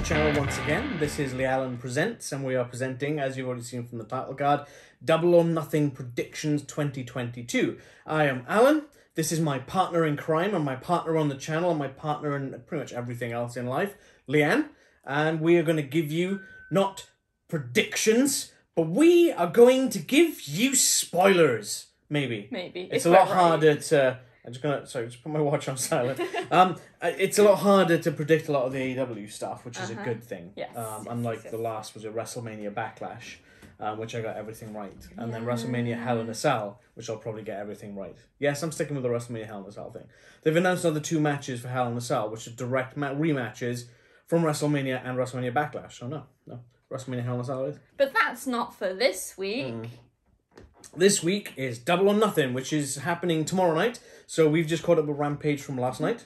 channel once again. This is Alan Presents, and we are presenting, as you've already seen from the title card, Double or Nothing Predictions 2022. I am Alan. This is my partner in crime, and my partner on the channel, and my partner in pretty much everything else in life, Leanne. And we are going to give you, not predictions, but we are going to give you spoilers. Maybe. It's a lot harder to... just put my watch on silent. It's a lot harder to predict a lot of the AEW stuff, which is a good thing. Yes. Unlike the last was a WrestleMania Backlash, which I got everything right. And then WrestleMania Hell in a Cell, which I'll probably get everything right. Yes, I'm sticking with the WrestleMania Hell in a Cell thing. They've announced another 2 matches for Hell in a Cell, which are direct rematches from WrestleMania and WrestleMania Backlash. So no. WrestleMania Hell in a Cell is. But that's not for this week. This week is Double or Nothing, which is happening tomorrow night. So we've just caught up with Rampage from last night.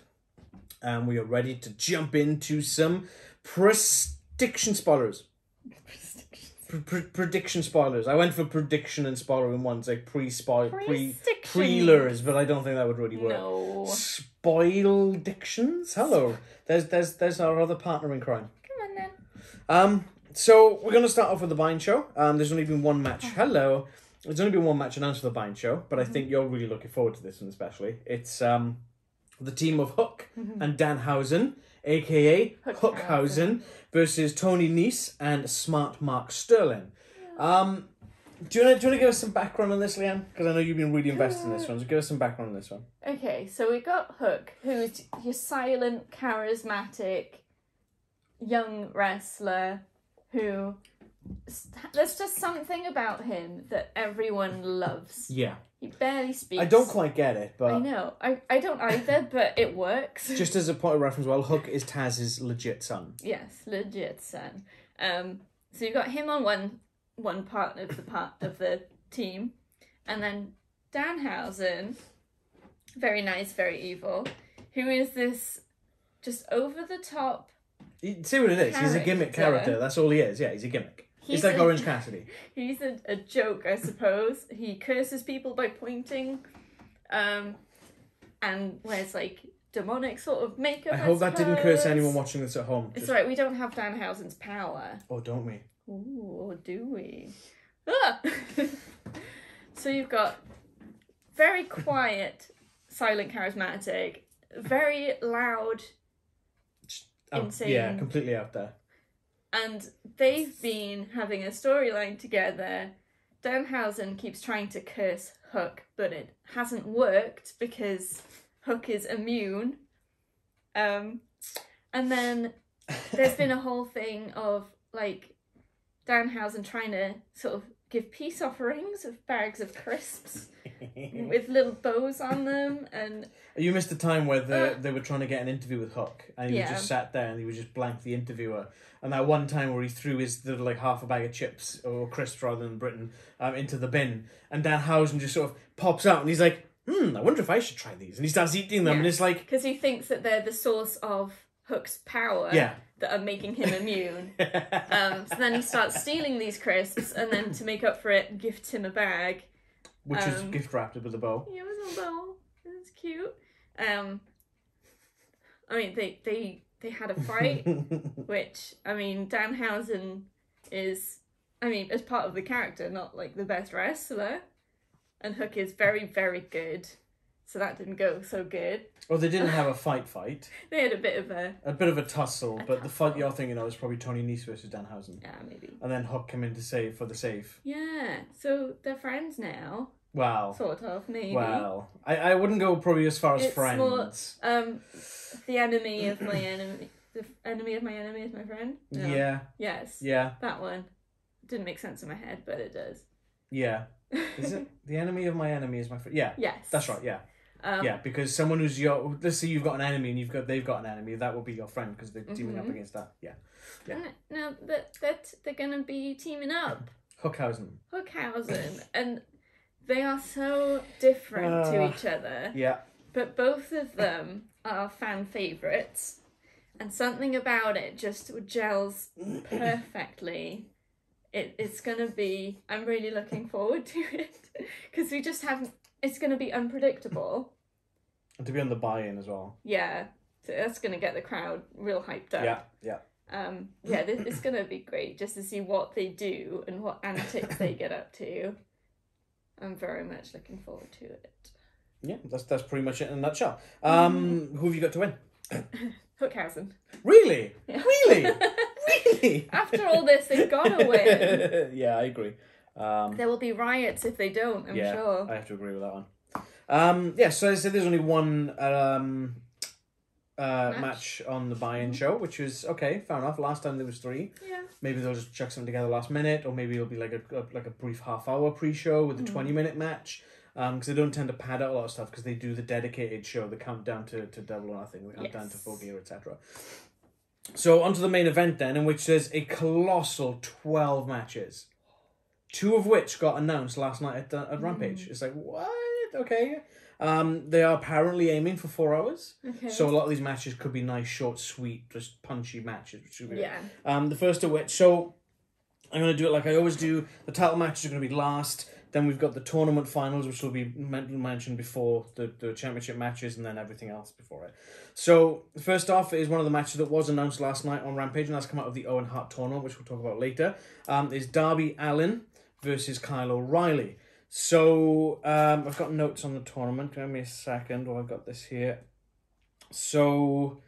And we are ready to jump into some prediction spoilers. Prediction spoilers. I went for prediction and spoiler in one. It's like pre-lers, but I don't think that would really work. No. Spoil-dictions? Hello. There's our other partner in crime. Come on then. So we're going to start off with the Vine show. There's only been one match. Hello. There's only been one match announced for the Vine show, but I think you're really looking forward to this one especially. It's the team of Hook and Danhausen, a.k.a. Hookhausen, versus Tony Nese and Smart Mark Sterling. Do you want to give us some background on this, Leanne? Because I know you've been really invested in this one, so give us some background on this one. Okay, so we got Hook, who's your silent, charismatic, young wrestler who... There's just something about him that everyone loves. Yeah. He barely speaks. I don't quite get it, but... I know. I don't either, but it works. Just as a point of reference, well, Hook is Taz's legit son. Yes, legit son. So you've got him on one part of the team, and then Danhausen, very nice, very evil, who is this just over the top. See what it is. He's a gimmick character. That's all he is. Yeah, he's a gimmick. He's like Orange Cassidy. He's a joke, I suppose. He curses people by pointing, and wears like demonic sort of makeup. I hope that didn't curse anyone watching this at home. It's alright, we don't have Danhausen's power. Oh, don't we? Ooh, or do we? Ah! So you've got very quiet, silent, charismatic, very loud, insane. Yeah, completely out there. And they've been having a storyline together. Danhausen keeps trying to curse Hook, but it hasn't worked because Hook is immune. And then there's been a whole thing of, like, Danhausen trying to sort of give peace offerings of bags of crisps with little bows on them. And you missed the time where they were trying to get an interview with Hook, and he was just sat there and he was just blank the interviewer. And that one time where he threw his little, like, half a bag of chips, or crisps rather than Britain, into the bin, and Danhausen just sort of pops out and he's like, I wonder if I should try these. And he starts eating them, and it's like... Because he thinks that they're the source of Hook's power that are making him immune. So then he starts stealing these crisps, and then to make up for it, gifts him a bag. Which is gift wrapped with a bow. Yeah, with a bow. That's cute. I mean, they had a fight, which, I mean, Danhausen is, I mean, as part of the character, not, like, the best wrestler. And Hook is very, very good. So that didn't go so good. Well, they didn't have a fight. They had a bit of a tussle, but the fight you're thinking of is probably Tony Nese versus Danhausen. Yeah, maybe. And then Hook came in to save for the save. Yeah, so they're friends now. Well. Sort of, maybe. Well, I wouldn't go probably as far as friends. More, the enemy of my enemy. The enemy of my enemy is my friend? No. Yeah. Yes. Yeah. That one. Didn't make sense in my head, but it does. Yeah. Is it? The enemy of my enemy is my friend? Yeah. Yes. That's right, yeah. Yeah, because someone who's your... Let's say you've got an enemy and they've got an enemy, that will be your friend because they're teaming up against that. Yeah. No, they're going to be teaming up. Hookhausen. And they are so different to each other. Yeah. But both of them are fan favourites. And something about it just gels perfectly. It's going to be... I'm really looking forward to it. Because we just haven't... It's going to be unpredictable. And to be on the buy-in as well. Yeah. So that's going to get the crowd real hyped up. Yeah. Yeah, it's going to be great just to see what they do and what antics they get up to. I'm very much looking forward to it. Yeah, that's pretty much it in a nutshell. Who have you got to win? Hookhausen. Really? Yeah. Really? Really? After all this, they've got to win. Yeah, I agree. There will be riots if they don't, I'm sure. I have to agree with that one. Yeah, so I said there's only one match on the buy-in show, which was okay, fair enough. Last time there was 3. Yeah. Maybe they'll just chuck something together last minute, or maybe it'll be like a brief half-hour pre-show with a 20-minute match. Because they don't tend to pad out a lot of stuff because they do the dedicated show, the countdown to Double or Nothing, the countdown to Full Gear, etc. So onto the main event then, in which there's a colossal 12 matches, 2 of which got announced last night at Rampage. It's like, what? Okay. They are apparently aiming for 4 hours. Okay. So a lot of these matches could be nice, short, sweet, just punchy matches. Which would be good. The first of which, so I'm going to do it like I always do. The title matches are going to be last. Then we've got the tournament finals, which will be mentioned before the championship matches, and then everything else before it. So, first off is one of the matches that was announced last night on Rampage, and that's come out of the Owen Hart tournament, which we'll talk about later, is Darby Allin versus Kyle O'Reilly. So, I've got notes on the tournament. Give me a second while I've got this here. So,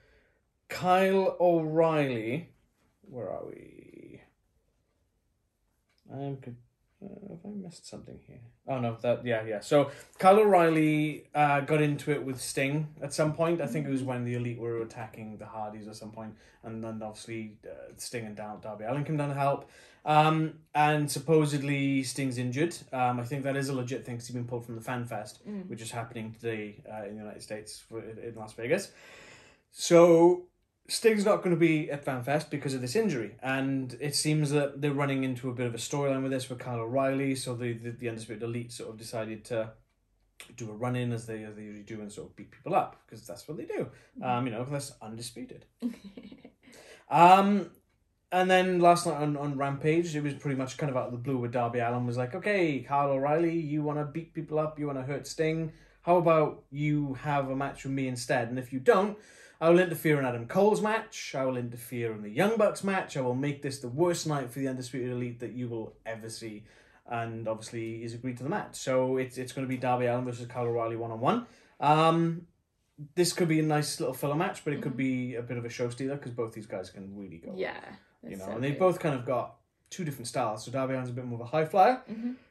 Kyle O'Reilly... Where are we? Have I missed something here? Oh no, So Kyle O'Reilly got into it with Sting at some point. I think it was when the Elite were attacking the Hardys at some point, and then obviously Sting and Darby Allin came down to help. And supposedly Sting's injured. I think that is a legit thing because he's been pulled from the Fan Fest, which is happening today in the United States in Las Vegas. So Sting's not going to be at FanFest because of this injury, and it seems that they're running into a bit of a storyline with this with Kyle O'Reilly. So the Undisputed Elite sort of decided to do a run-in as they usually do and sort of beat people up because that's what they do. That's undisputed. And then last night on Rampage, it was pretty much kind of out of the blue where Darby Allin was like, okay, Kyle O'Reilly, you want to beat people up, you want to hurt Sting, how about you have a match with me instead? And if you don't, I will interfere in Adam Cole's match. I will interfere in the Young Bucks match. I will make this the worst night for the Undisputed Elite that you will ever see. And obviously, he's agreed to the match. So it's going to be Darby Allin versus Kyle O'Reilly 1-on-1. This could be a nice little filler match, but it could be a bit of a show stealer because both these guys can really go. Yeah. And they've both kind of got 2 different styles. So Darby Allin's a bit more of a high flyer.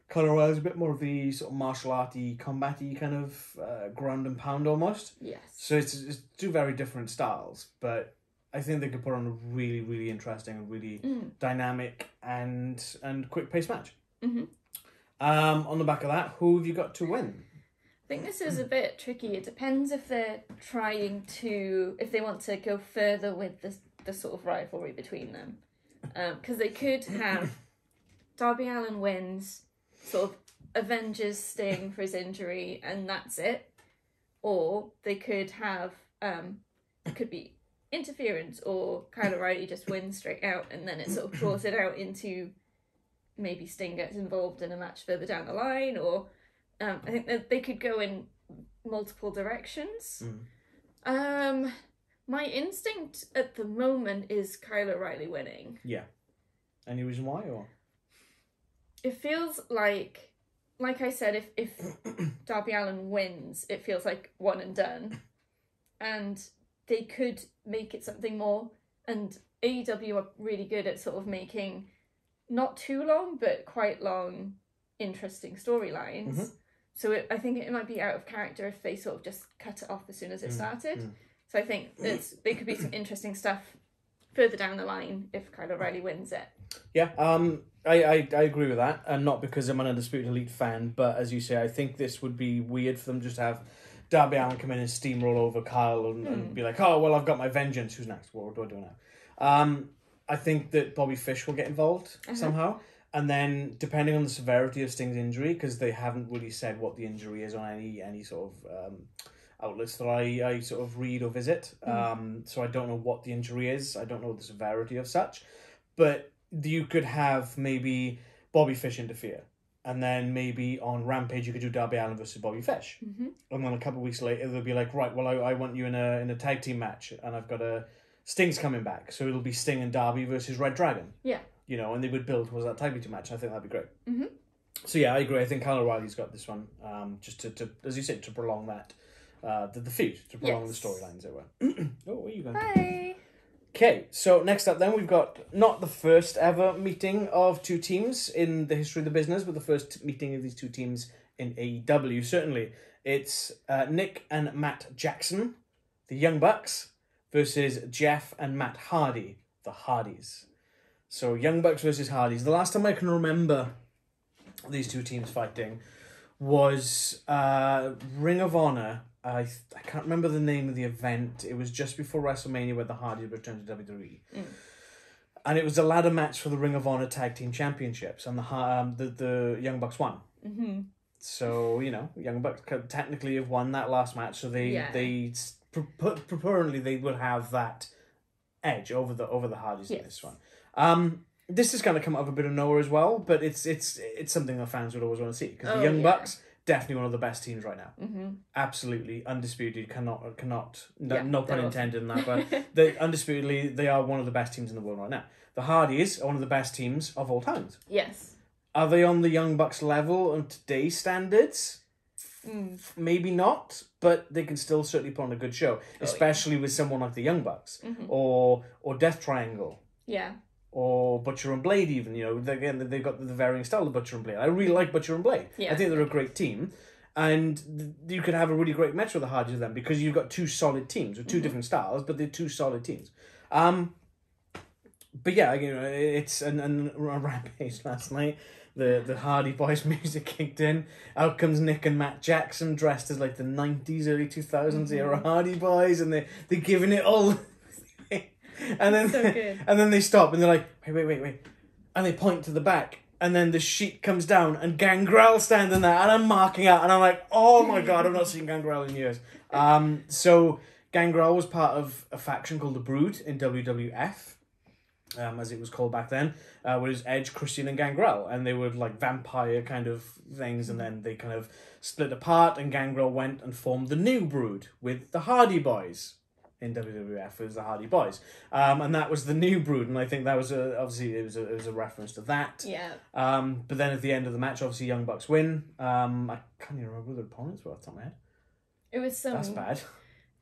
Kyle O'Reilly's a bit more of the sort of martial arty, combat-y kind of ground and pound almost. Yes. So it's 2 very different styles, but I think they could put on a really, really interesting and really dynamic and quick-paced match. On the back of that, who have you got to win? I think this is a bit tricky. It depends if they're if they want to go further with the sort of rivalry between them. Because they could have Darby Allin wins, sort of avenges Sting for his injury, and that's it. Or they could have, it could be interference, or Kyle O'Reilly just wins straight out, and then it sort of draws it out into maybe Sting gets involved in a match further down the line, or I think that they could go in multiple directions. My instinct at the moment is Kyle O'Reilly winning. Yeah. Any reason why, or? It feels like I said, if Darby Allin wins, it feels like one and done. And they could make it something more. And AEW are really good at sort of making not too long, but quite long, interesting storylines. So I think it might be out of character if they sort of just cut it off as soon as it started. So I think there could be some interesting stuff further down the line if Kyle O'Reilly wins it. Yeah, I agree with that, and not because I'm an Undisputed Elite fan, but as you say, I think this would be weird for them just to have Darby Allin come in and steamroll over Kyle and be like, oh, well, I've got my vengeance, who's next? What do I do now? I think that Bobby Fish will get involved somehow, and then depending on the severity of Sting's injury, because they haven't really said what the injury is on any sort of outlets that I sort of read or visit, so I don't know what the injury is, I don't know the severity of such, but you could have maybe Bobby Fish interfere, and then maybe on Rampage you could do Darby Allin versus Bobby Fish, and then a couple of weeks later they'll be like, right, well I want you in a tag team match, and I've got a Sting's coming back, so it'll be Sting and Darby versus Red Dragon. Yeah. You know, and they would build towards that tag team match. I think that'd be great. Mm-hmm. So yeah, I agree. I think Kyle O'Reilly's got this one, just to as you said, to prolong that, the feud, to prolong the storylines, as it were. Oh, where are you going? Bye. Okay, so next up then, we've got not the first ever meeting of two teams in the history of the business, but the first meeting of these two teams in AEW, certainly. It's Nick and Matt Jackson, the Young Bucks, versus Jeff and Matt Hardy, the Hardys. So Young Bucks versus Hardys. The last time I can remember these two teams fighting was Ring of Honor. I can't remember the name of the event. It was just before WrestleMania where the Hardys returned to WWE. And it was a ladder match for the Ring of Honor Tag Team Championships, and the Young Bucks won. Mm-hmm. So, you know, Young Bucks technically have won that last match, so they purportedly they will have that edge over the Hardys in this one. This is going to come out of a bit of nowhere as well, but it's something that fans would always want to see, because the Young Bucks, definitely one of the best teams right now. Mm-hmm. Absolutely undisputed. No pun intended in that, but they undisputedly they are one of the best teams in the world right now. The Hardys are one of the best teams of all times. Yes. Are they on the Young Bucks level on today's standards? Maybe not, but they can still certainly put on a good show, especially with someone like the Young Bucks or Death Triangle. Yeah. Or Butcher and Blade, even, you know, again, they've got the varying style of Butcher and Blade. I really like Butcher and Blade. Yeah. I think they're a great team. And you could have a really great match with the Hardys with them, because you've got two solid teams with two different styles, but they're two solid teams. But yeah, you know, it's a Rampage last night. The Hardy Boys music kicked in. Out comes Nick and Matt Jackson dressed as like the 90s, early 2000s era Hardy Boys, and they're giving it all. And then, so good. And then they stop and they're like, wait. And they point to the back, and then the sheet comes down and Gangrel's standing there, and I'm marking out, and I'm like, oh my God, I've not seen Gangrel in years. So Gangrel was part of a faction called the Brood in WWF, as it was called back then, where it was Edge, Christian, and Gangrel, and they were like vampire kind of things, and then they kind of split apart, and Gangrel went and formed the new Brood with the Hardy Boys. In WWF, it was the Hardy Boys, and that was the new Brood, and I think that was obviously it was a reference to that. Yeah. But then at the end of the match, obviously Young Bucks win. I can't even remember who the opponents were off the top of my head. It was That's bad.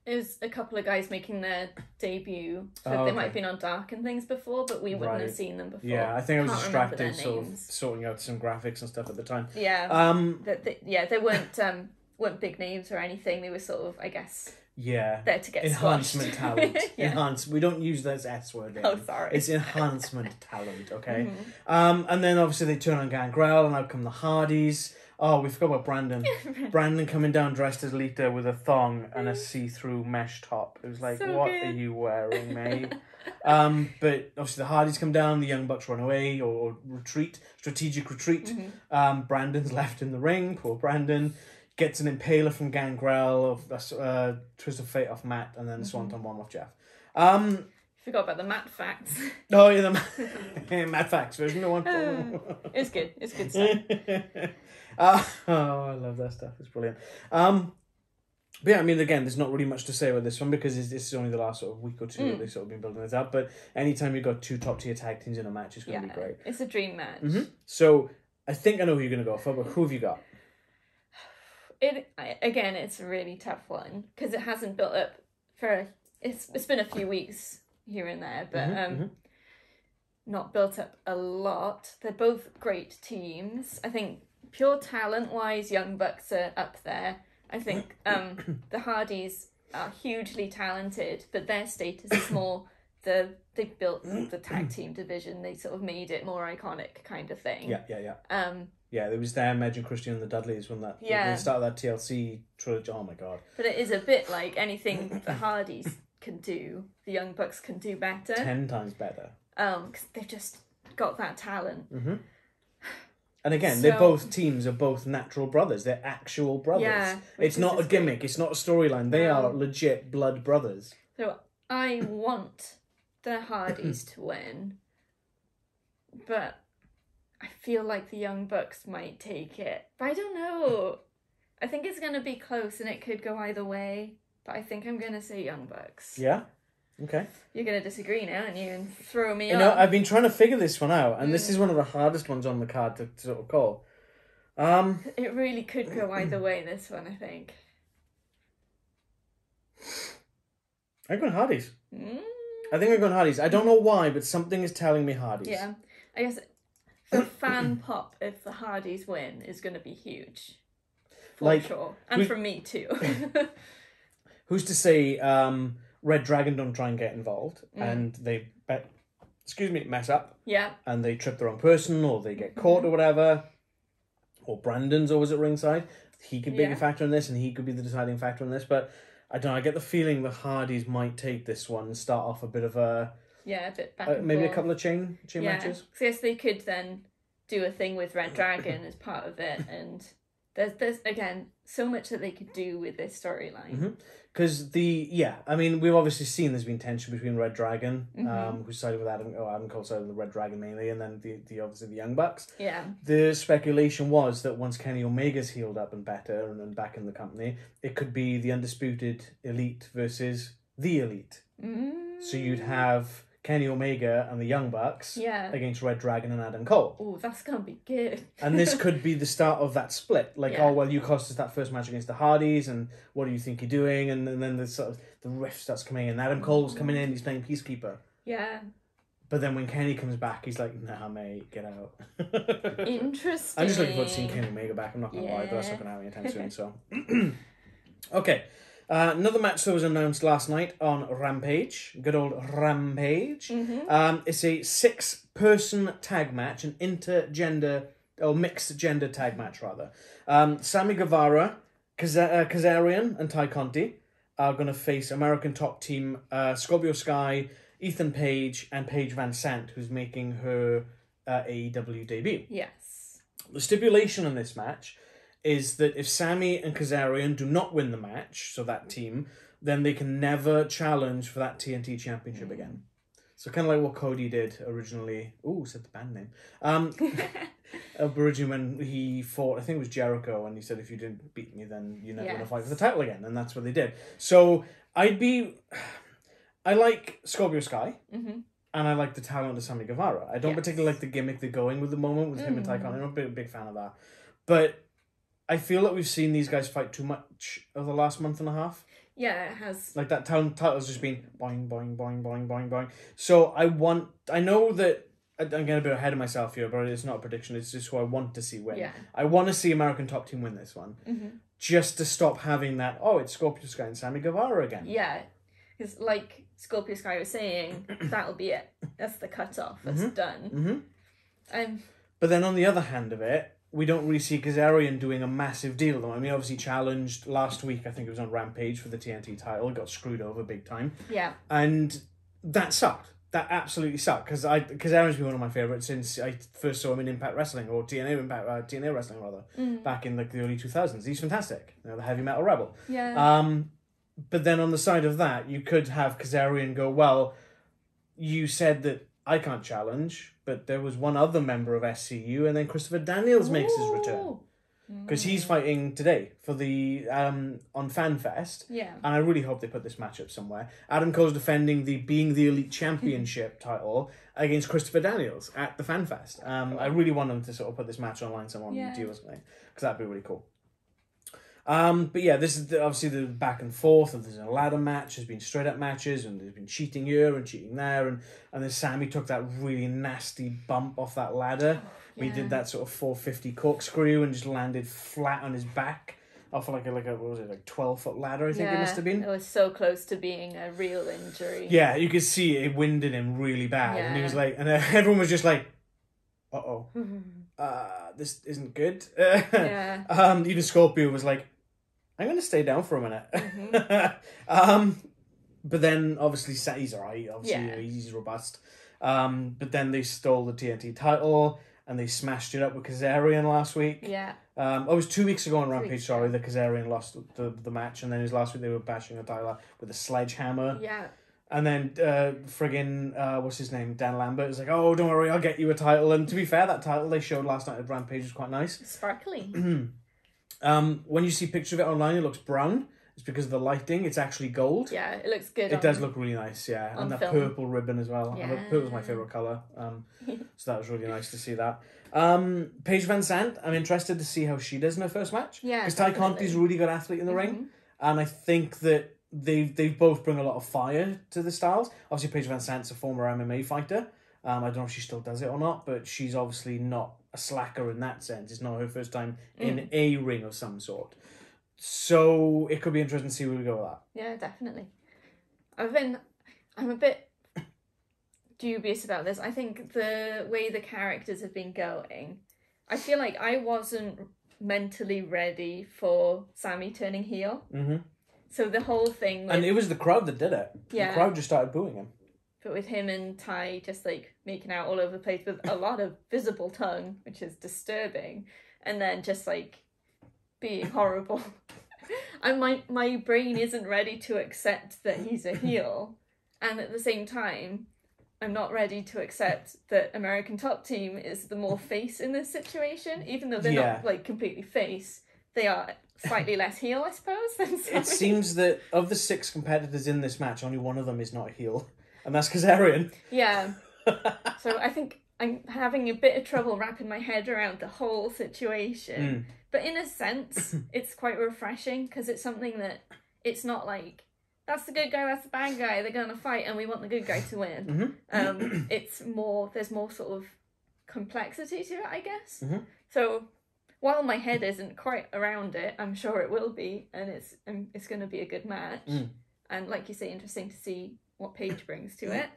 It was a couple of guys making their debut. So they might have been on Dark and things before, but we wouldn't have seen them before. Yeah, I think I was distracted, sort of sorting out some graphics and stuff at the time. Yeah. They weren't big names or anything. They were sort of, I guess. Yeah. There to get enhancement squashed. talent. We don't use those S word. Oh, sorry. It's enhancement talent, okay? And then obviously they turn on Gangrel, and out come the Hardys. Oh, we forgot about Brandon. Brandon coming down dressed as Lita with a thong and a see-through mesh top. It was like, so what are you wearing, mate? But obviously the Hardys come down, the Young Bucks run away or strategic retreat. Brandon's left in the ring, poor Brandon. Gets an impaler from Gangrel, Twist of Fate off Matt, and then Swanton Bomb off Jeff. Forgot about the Matt facts. Oh yeah, the Matt facts version. No one. It's good. It's good stuff. I love that stuff. It's brilliant. But yeah, I mean, again, there's not really much to say about this one, because this is only the last sort of week or two that they've sort of been building it up. But anytime you've got two top tier tag teams in a match, it's going to be great. It's a dream match. So I think I know who you're going to go for, but who have you got? It's a really tough one, because it hasn't built up for it's been a few weeks here and there, but not built up a lot. They're both great teams. I think pure talent wise, Young Bucks are up there. I think the Hardys are hugely talented, but their status is more they built the tag team division. They sort of made it more iconic kind of thing. Yeah, there was them, Edge and Christian and the Dudleys when the start of that TLC trilogy. Oh my God! But it is a bit like anything the Hardys can do, the Young Bucks can do better. 10 times better. Because they've just got that talent. And again, both teams are both natural brothers. They're actual brothers. Yeah, it's not a gimmick. It's not a storyline. They are legit blood brothers. So I want the Hardys to win, but I feel like the Young Bucks might take it. But I don't know. I think it's going to be close, and it could go either way. But I think I'm going to say Young Bucks. Yeah? Okay. You're going to disagree now, aren't you? And throw me You off. know, I've been trying to figure this one out, and this is one of the hardest ones on the card to sort of call. It really could go either way, this one, I think. I'm going Hardys. I think I'm going Hardys. I don't know why, but something is telling me Hardys. Yeah. I guess the fan pop if the Hardys win is going to be huge. For sure. And from me too. Who's to say Red Dragon don't try and get involved and they mess up. Yeah. And they trip the wrong person or they get caught or whatever. Or Brandon's always at ringside. He could be a factor in this and he could be the deciding factor in this. But I don't know, I get the feeling the Hardys might take this one and start off a bit of a... Yeah, a bit back and maybe forth. a couple of chain matches. So yes, they could then do a thing with Red Dragon as part of it, and there's again so much that they could do with this storyline. Because I mean, we've obviously seen there's been tension between Red Dragon, who sided with Adam Cole sided with the Red Dragon mainly, and then the obviously the Young Bucks. Yeah. The speculation was that once Kenny Omega's healed up and better and back in the company, it could be the Undisputed Elite versus the Elite. So you'd have Kenny Omega and the Young Bucks against Red Dragon and Adam Cole. Oh, that's going to be good. And this could be the start of that split. Like, oh, well, you cost us that first match against the Hardys, and what do you think you're doing? And then the sort of the rift starts coming in. Adam Cole's coming in, he's playing Peacekeeper. Yeah. But then when Kenny comes back, he's like, nah, mate, get out. Interesting. I'm just looking forward to seeing Kenny Omega back. I'm not going to lie, but that's not going to happen anytime soon, so... Okay. Another match that was announced last night on Rampage. Good old Rampage. It's a 6-person tag match, an mixed gender tag match, rather. Sammy Guevara, Kazarian, and Conti are going to face American top team Scorpio Sky, Ethan Page, and Paige VanZant, who's making her AEW debut. Yes. The stipulation in this match is that if Sammy and Kazarian do not win the match, so that team, then they can never challenge for that TNT Championship again. So kind of like what Cody did originally. Ooh, said the band name. Originally when he fought, I think it was Jericho, and he said, if you didn't beat me, then you're never going to fight for the title again. And that's what they did. So I like Scorpio Sky. And I like the talent of Sammy Guevara. I don't particularly like the gimmick they're going with the moment with him and Ty Conti. I'm not a big fan of that. But I feel like we've seen these guys fight too much over the last month and a half. Yeah, it has. Like that title's just been boing, boing, boing, boing, boing, boing. So I know that I'm getting a bit ahead of myself here, but it's not a prediction. It's just who I want to see win. Yeah. I want to see American Top Team win this one. Just to stop having that, it's Scorpio Sky and Sammy Guevara again. Yeah. Because like Scorpio Sky was saying, that'll be it. That's the cut-off. That's done. But then on the other hand of it, we don't really see Kazarian doing a massive deal, though. I mean, obviously challenged last week, I think it was on Rampage for the TNT title, got screwed over big time. Yeah. And that sucked. That absolutely sucked, because Kazarian's been one of my favourites since I first saw him in Impact Wrestling, or TNA Wrestling, rather, back in like the early 2000s. He's fantastic. You know, the heavy metal rebel. Yeah. But then on the side of that, you could have Kazarian go, well, you said that I can't challenge, but there was one other member of SCU, and then Christopher Daniels makes his return. Because he's fighting today for the on FanFest. Yeah. And I really hope they put this match up somewhere. Adam Cole's defending the Being the Elite Championship title against Christopher Daniels at the FanFest. I really want them to sort of put this match online somewhere on YouTube or something, because that'd be really cool. But yeah, this is obviously the back and forth, and there's a ladder match, there's been straight up matches, and there's been cheating here and cheating there, and then Sammy took that really nasty bump off that ladder. Yeah. He did that sort of 450 corkscrew and just landed flat on his back off like a what was it, like 12-foot ladder, I think it must have been. It was so close to being a real injury. Yeah, you could see it winded him really bad, and he was like, and everyone was just like, this isn't good. Even Scorpio was like, I'm going to stay down for a minute. But then, obviously, he's alright. Obviously, he's robust. But then they stole the TNT title, and they smashed it up with Kazarian last week. Yeah. It was 2 weeks ago on Rampage, that Kazarian lost the match, and then his last week they were bashing the title with a sledgehammer. Yeah. And then what's his name? Dan Lambert is like, oh, don't worry, I'll get you a title. And to be fair, that title they showed last night at Rampage was quite nice. Sparkly. When you see pictures of it online, it looks brown. it's because of the lighting. It's actually gold. Yeah, it looks good. It does look really nice, yeah. And that film. purple ribbon as well. Yeah. And purple's my favourite colour. So that was really nice to see that. Paige VanZant, I'm interested to see how she does in her first match. Yeah, because Ty Conti's a really good athlete in the ring. And I think that they both bring a lot of fire to the styles. Obviously, Paige VanZant's a former MMA fighter. I don't know if she still does it or not, but she's obviously not a slacker in that sense. It's not her first time in a ring of some sort. So it could be interesting to see where we go with that. Yeah, definitely. I'm a bit dubious about this. I think the way the characters have been going, I feel like I wasn't mentally ready for Sammy turning heel. So the whole thing with, and it was the crowd that did it. Yeah. The crowd just started booing him. But with him and Ty just like making out all over the place with a lot of visible tongue, which is disturbing, and then just like being horrible. And my brain isn't ready to accept that he's a heel, and at the same time I'm not ready to accept that American Top Team is the more face in this situation, even though they're not like completely face. They are slightly less heel, I suppose, than Sammy. It seems that of the 6 competitors in this match, only one of them is not a heel, and that's Kazarian. Yeah. So I think I'm having a bit of trouble wrapping my head around the whole situation. But in a sense, it's quite refreshing, because it's something that it's not like, that's the good guy, that's the bad guy, they're going to fight and we want the good guy to win. It's more, there's more sort of complexity to it, I guess. So while my head isn't quite around it, I'm sure it will be, and it's going to be a good match. And like you say, interesting to see what Paige brings to it.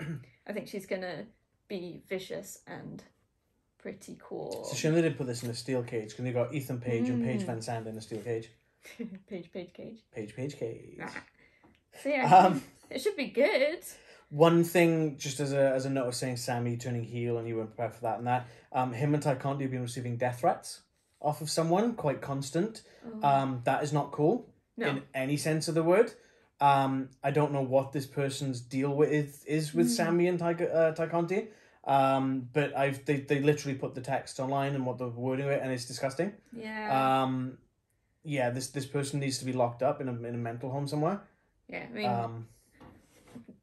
I think she's going to be vicious and pretty cool. So shame they didn't put this in a steel cage, because they got Ethan Page and Paige VanZant in a steel cage. Page cage. Page cage. So yeah, it should be good. One thing, just as a note of saying Sammy turning heel and you weren't prepared for that and that, him and Ty Conti have been receiving death threats off of someone, quite constant. That is not cool in any sense of the word. I don't know what this person's deal is with Sammy and Ty Conti. But they literally put the text online and what the wording of it, and it's disgusting. Yeah. This person needs to be locked up in a mental home somewhere. Yeah, I mean,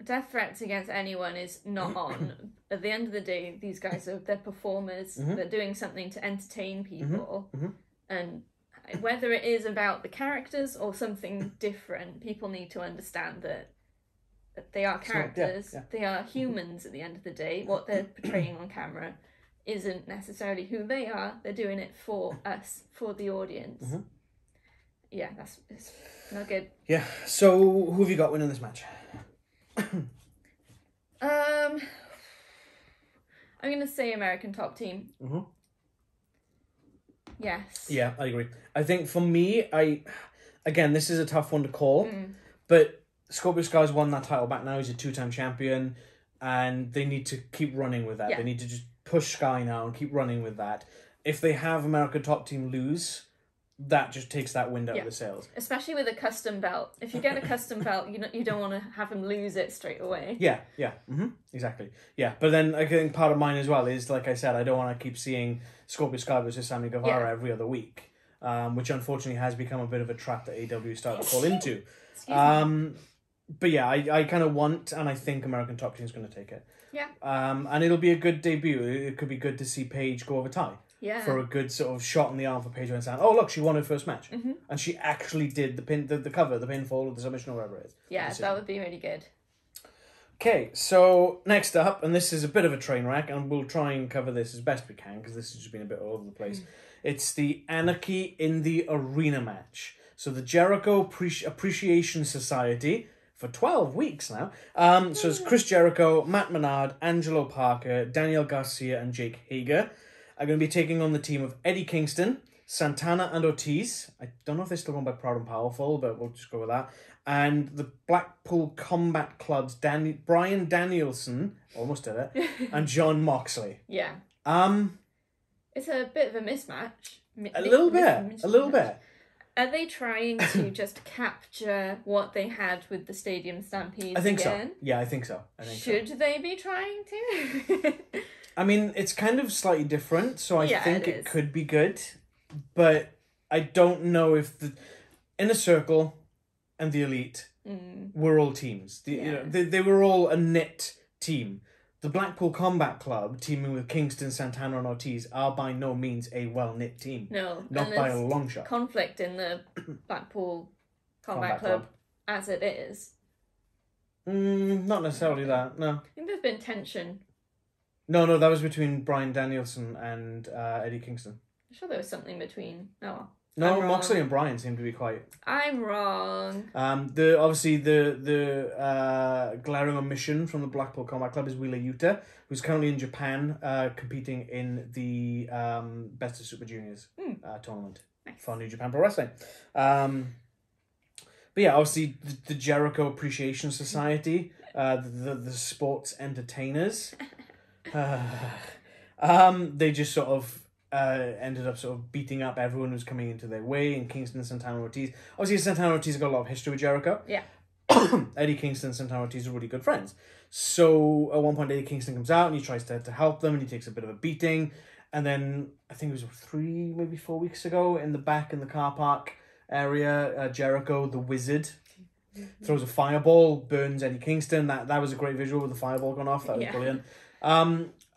death threats against anyone is not on. At the end of the day, these guys they're performers. They're doing something to entertain people, and whether it is about the characters or something different, people need to understand that they are characters. They are humans at the end of the day. What they're portraying on camera isn't necessarily who they are. They're doing it for us, for the audience. Yeah, it's not good. Yeah. So who have you got winning this match? I'm gonna say American Top Team. Yes. Yeah, I agree. I think for me, again, this is a tough one to call, but Scorpio Sky's won that title back now. He's a 2-time champion, and they need to keep running with that. They need to just push Sky now and keep running with that. If they have American Top Team lose, that just takes that wind out of the sails. Especially with a custom belt. If you get a custom belt, you don't want to have him lose it straight away. Yeah. Exactly. Yeah, but then I think part of mine as well is, like I said, I don't want to keep seeing Scorpio Sky versus Sammy Guevara every other week, which unfortunately has become a bit of a trap that AEW started to fall into. But yeah, I kind of want, and I think American Top Team is going to take it. Yeah. And it'll be a good debut. It could be good to see Paige go over Ty. Yeah. For a good sort of shot in the arm for Paige VanZant. Oh, look, she won her first match. And she actually did the cover, the pinfall, or the submission, or whatever it is. Yeah, that would be really good. Okay, so next up, and this is a bit of a train wreck, and we'll try and cover this as best we can, because this has just been a bit all over the place. It's the Anarchy in the Arena match. So the Jericho Appreciation Society, for 12 weeks now. So it's Chris Jericho, Matt Menard, Angelo Parker, Daniel Garcia, and Jake Hager are going to be taking on the team of Eddie Kingston, Santana, and Ortiz. I don't know if they're still going by Proud and Powerful, but we'll just go with that. And the Blackpool Combat Club's Bryan Danielson, almost did it, and John Moxley. Yeah. It's a bit of a mismatch. A little bit. Are they trying to just capture what they had with the Stadium Stampede I think again? so. Yeah, I think so. Should they be trying to? I mean, it's kind of slightly different, so I think it could be good. But I don't know if Inner Circle, and the Elite were all teams. They were all a knit team. The Blackpool Combat Club, teaming with Kingston, Santana and Ortiz, are by no means a well-knit team. No. Not by a long shot. Conflict in the Blackpool Combat Club as it is. Not necessarily that, no. I think there's been tension. No, that was between Bryan Danielson and Eddie Kingston. I'm sure there was something between... Oh, no, Moxley and Bryan seem to be quite... I'm wrong. The glaring omission from the Blackpool Combat Club is Wheeler Yuta, who's currently in Japan competing in the Best of Super Juniors tournament for New Japan Pro Wrestling. But yeah, obviously the Jericho Appreciation Society, the sports entertainers, they just sort of ended up sort of beating up everyone who's coming into their way, in Kingston, Santana, Ortiz. Obviously, Santana Ortiz got a lot of history with Jericho. Yeah. Eddie Kingston and Santana Ortiz are really good friends. So at one point, Eddie Kingston comes out and he tries to help them, and he takes a bit of a beating. And then I think it was 3, maybe 4 weeks ago, in the back in the car park area, Jericho, the Wizard, throws a fireball, burns Eddie Kingston. That was a great visual with the fireball going off. That was brilliant.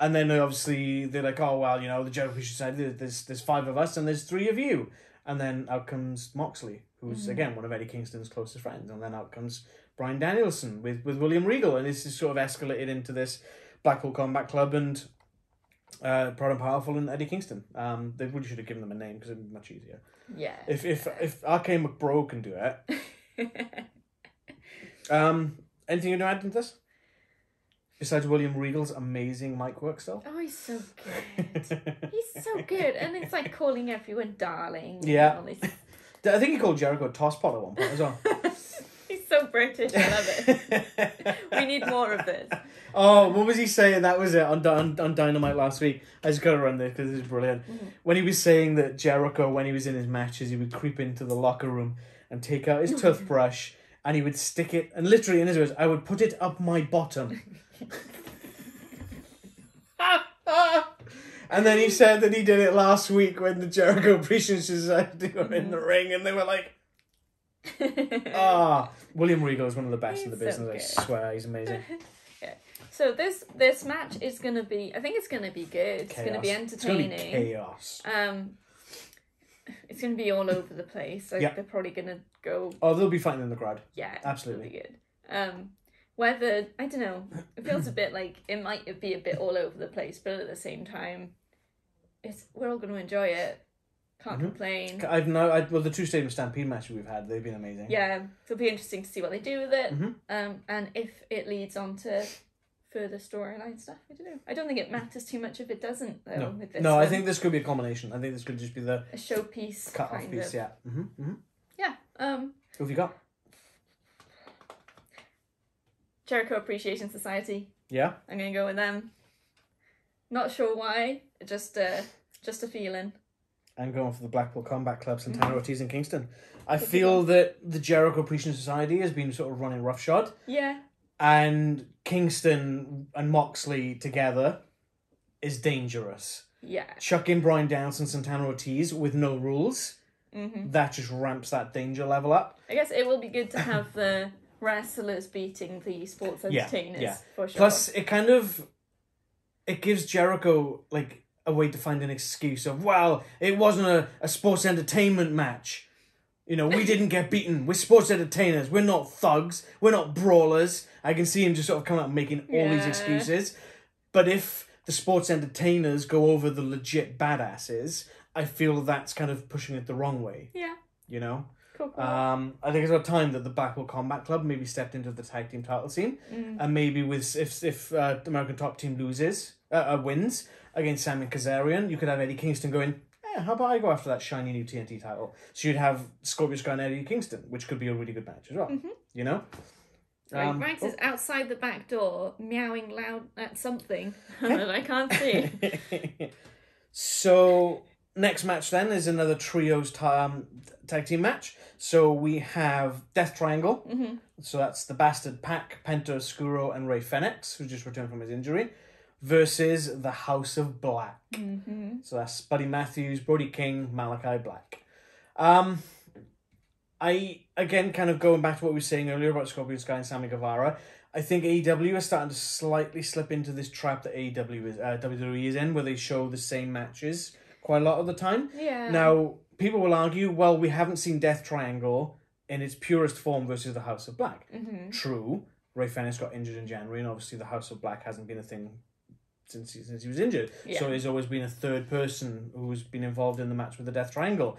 And then obviously they're like, oh, well, the Jericho Society, there's 5 of us and there's 3 of you. And then out comes Moxley, who's, again, one of Eddie Kingston's closest friends. And then out comes Bryan Danielson with William Regal. And this is sort of escalated into this Blackpool Combat Club and Proud and Powerful and Eddie Kingston. They really should have given them a name because it'd be much easier. Yeah. If RK McBro can do it. Anything you want to add to this? Besides William Regal's amazing mic work still? Oh, he's so good. He's so good. And it's like calling everyone darling. Yeah. I think he called Jericho a tosspot at one point as well. He's so British. I love it. We need more of this. Oh, what was he saying? That was it on Dynamite last week. I just got to run this because this is brilliant. When he was saying that Jericho, when he was in his matches, he would creep into the locker room and take out his toothbrush and he would stick it, and literally in his words, I would put it up my bottom. And then he said that he did it last week when the Jericho Appreciation Society were in the ring and they were like, William Regal is one of the best in the business, so I swear, he's amazing. Yeah. So this match is going to be, I think it's going to be good. It's going to be entertaining. It's going to be chaos. It's going to be all over the place. They're probably going to go... Oh, they'll be fighting in the crowd. Yeah. Absolutely. It'll be good. Whether, I don't know, it feels a bit like it might be a bit all over the place, but at the same time, we're all going to enjoy it. Can't complain. Well, the 2 Stadium Stampede matches we've had, they've been amazing. Yeah, so it'll be interesting to see what they do with it, and if it leads on to further storyline stuff. I don't know. I don't think it matters too much if it doesn't, though. No, with this I think this could be a combination. I think this could just be a showpiece, cut-off piece. Yeah. Yeah. Who have you got? Jericho Appreciation Society. Yeah. I'm gonna go with them. Not sure why. Just a feeling. I'm going for the Blackpool Combat Club, Santana Ortiz and Kingston. I feel that the Jericho Appreciation Society has been sort of running roughshod. Yeah. And Kingston and Moxley together is dangerous. Yeah. Chuck in Bryan Danielson, Santana Ortiz with no rules. That just ramps that danger level up. I guess it will be good to have the wrestlers beating the sports entertainers, for sure. Plus, it gives Jericho, like, a way to find an excuse of, well, it wasn't a sports entertainment match. We didn't get beaten. We're sports entertainers. We're not thugs. We're not brawlers. I can see him just sort of coming out making all these excuses. But if the sports entertainers go over the legit badasses, I feel that's kind of pushing it the wrong way. Yeah. Cool. I think it's about time that the Blackpool Combat Club maybe stepped into the tag team title scene, and maybe if the American Top Team wins against Sammy and Kazarian, you could have Eddie Kingston going, how about I go after that shiny new TNT title? So you'd have Scorpio Sky and Eddie Kingston, which could be a really good match as well. Max is outside the back door, meowing loud at something that I can't see. So next match then is another trios tag team match. So we have Death Triangle. So that's the Bastard Pac, Penta Oscuro, and Rey Fenix, who just returned from his injury, versus the House of Black. So that's Buddy Matthews, Brody King, Malachi Black. again, kind of going back to what we were saying earlier about Scorpio Sky and Sammy Guevara, I think AEW is starting to slightly slip into this trap that WWE is in, where they show the same matches quite a lot of the time. Yeah. Now, people will argue, well, we haven't seen Death Triangle in its purest form versus the House of Black. Mm-hmm. True, Ray Fenix got injured in January, and obviously the House of Black hasn't been a thing since he was injured. Yeah. So there's always been a third person who's been involved in the match with the Death Triangle.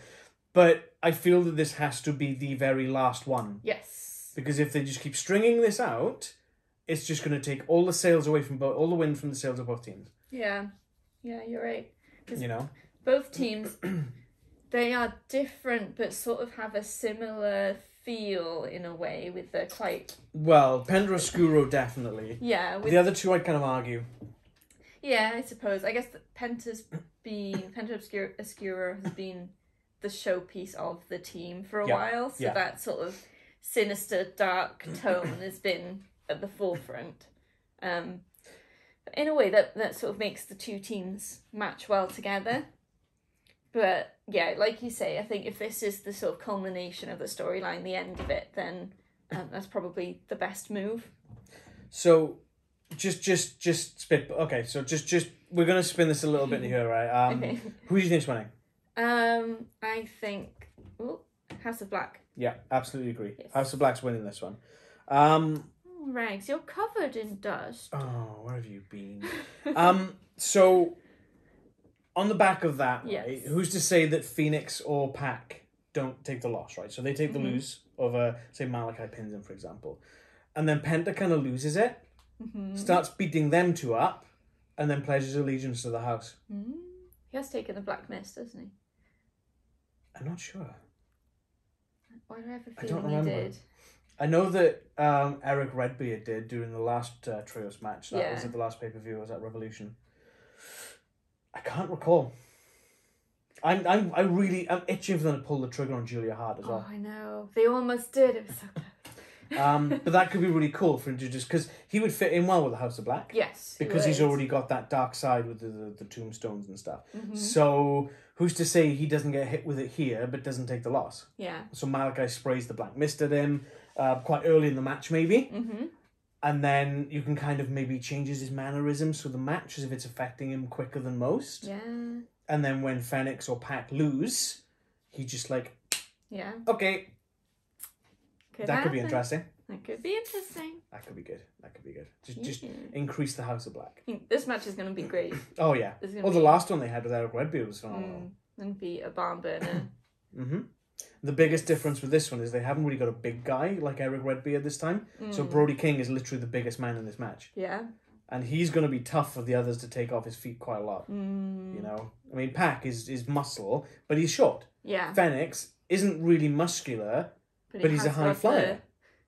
But I feel that this has to be the very last one. Yes. Because if they just keep stringing this out, it's just going to take all the sales away from all the wind from the sales of both teams. Yeah. Yeah, you're right. You know? Both teams, they are different, but sort of have a similar feel in a way with the quite... Well, Penta Oscuro definitely. Yeah. The other two I'd kind of argue. Yeah, I suppose. I guess that Penta Oscuro has been the showpiece of the team for a while, so that sort of sinister, dark tone has been at the forefront. In a way that sort of makes the two teams match well together. But yeah, like you say, I think if this is the sort of culmination of the storyline, the end of it, then that's probably the best move. So, just spit. Okay, so just we're gonna spin this a little bit here, right? Okay. Who do you think's winning? I think House of Black. Yeah, absolutely agree. Yes. House of Black's winning this one. Rags, you're covered in dust. Oh, where have you been? So on the back of that, right, who's to say that Phoenix or Pac don't take the loss, right? So they take the lose over, say, Malachi pins him, for example. And then Penta kind of loses it, starts beating them two up, and then pledges allegiance to the house. He has taken the Black Mist, hasn't he? I'm not sure. Why do I have a I don't feeling he remember. did? I know that Eric Redbeard did during the last Trios match. That was at the last pay-per-view. Was at Revolution. I can't recall. I'm itching for them to pull the trigger on Julia Hart as well. Oh, I know. They almost did. It was so close. But that could be really cool for him to just... Because he would fit in well with the House of Black. Yes. Because he's already got that dark side with the tombstones and stuff. So who's to say he doesn't get hit with it here, but doesn't take the loss? Yeah. So Malachi sprays the Black Mist at him quite early in the match, maybe. And then you can kind of maybe changes his mannerisms for the match as if it's affecting him quicker than most. Yeah. And then when Phoenix or Pac lose, he just like... Yeah. Okay. That could be interesting. That could be interesting. That could be good. Just increase the House of Black. I think this match is going to be great. Oh, yeah. The last one they had with Eric Redbeard was phenomenal. And be a barn burner. The biggest difference with this one is they haven't really got a big guy like Eric Redbeard this time. So Brody King is literally the biggest man in this match. Yeah. And he's going to be tough for the others to take off his feet quite a lot. You know? I mean, Pac is muscle, but he's short. Yeah. Phoenix isn't really muscular, but he's a high flyer.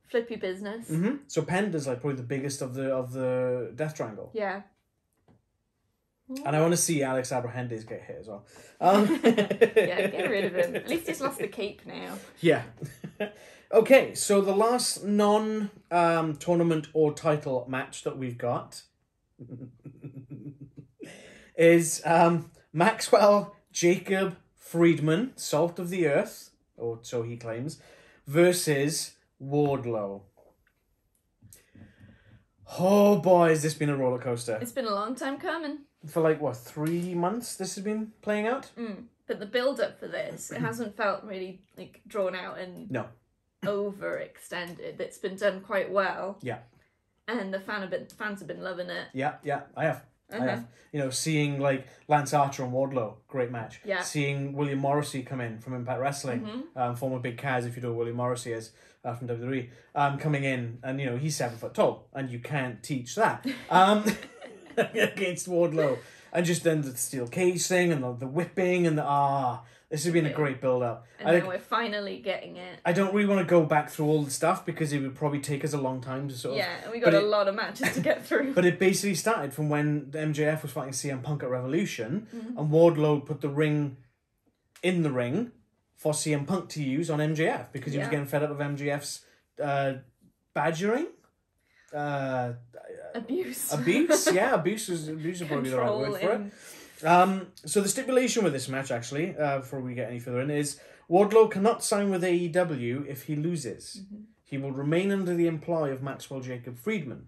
Flippy business. So Penta's like probably the biggest of the Death Triangle. Yeah. And I want to see Alex Abrahantes get hit as well. Yeah, get rid of him. At least he's lost the cape now. Yeah. Okay, so the last non-tournament or title match that we've got is Maxwell Jacob Friedman, Salt of the Earth, or so he claims, versus Wardlow. Oh boy, has this been a roller coaster. It's been a long time coming. For like, what, 3 months this has been playing out? But the build-up for this, it hasn't felt really like drawn out and overextended. It's been done quite well. Yeah. And the fans have been loving it. Yeah, I have. I have. You know, seeing like Lance Archer and Wardlow, great match. Yeah. Seeing William Morrissey come in from Impact Wrestling, former Big Kaz, if you know who William Morrissey is, from WWE, coming in, and you know, he's 7 foot tall, and you can't teach that. Against Wardlow. And just then the steel cage thing and the whipping and this has been a great build-up. And then we're finally getting it. I don't really want to go back through all the stuff because it would probably take us a long time to sort of... Yeah, and we got a lot of matches to get through. But it basically started from when the MJF was fighting CM Punk at Revolution, and Wardlow put the ring in the ring for CM Punk to use on MJF because he was getting fed up of MJF's badgering. Abuse. Abuse is probably the right word for it. So the stipulation with this match, actually, before we get any further in, is Wardlow cannot sign with AEW if he loses. He will remain under the employ of Maxwell Jacob Friedman.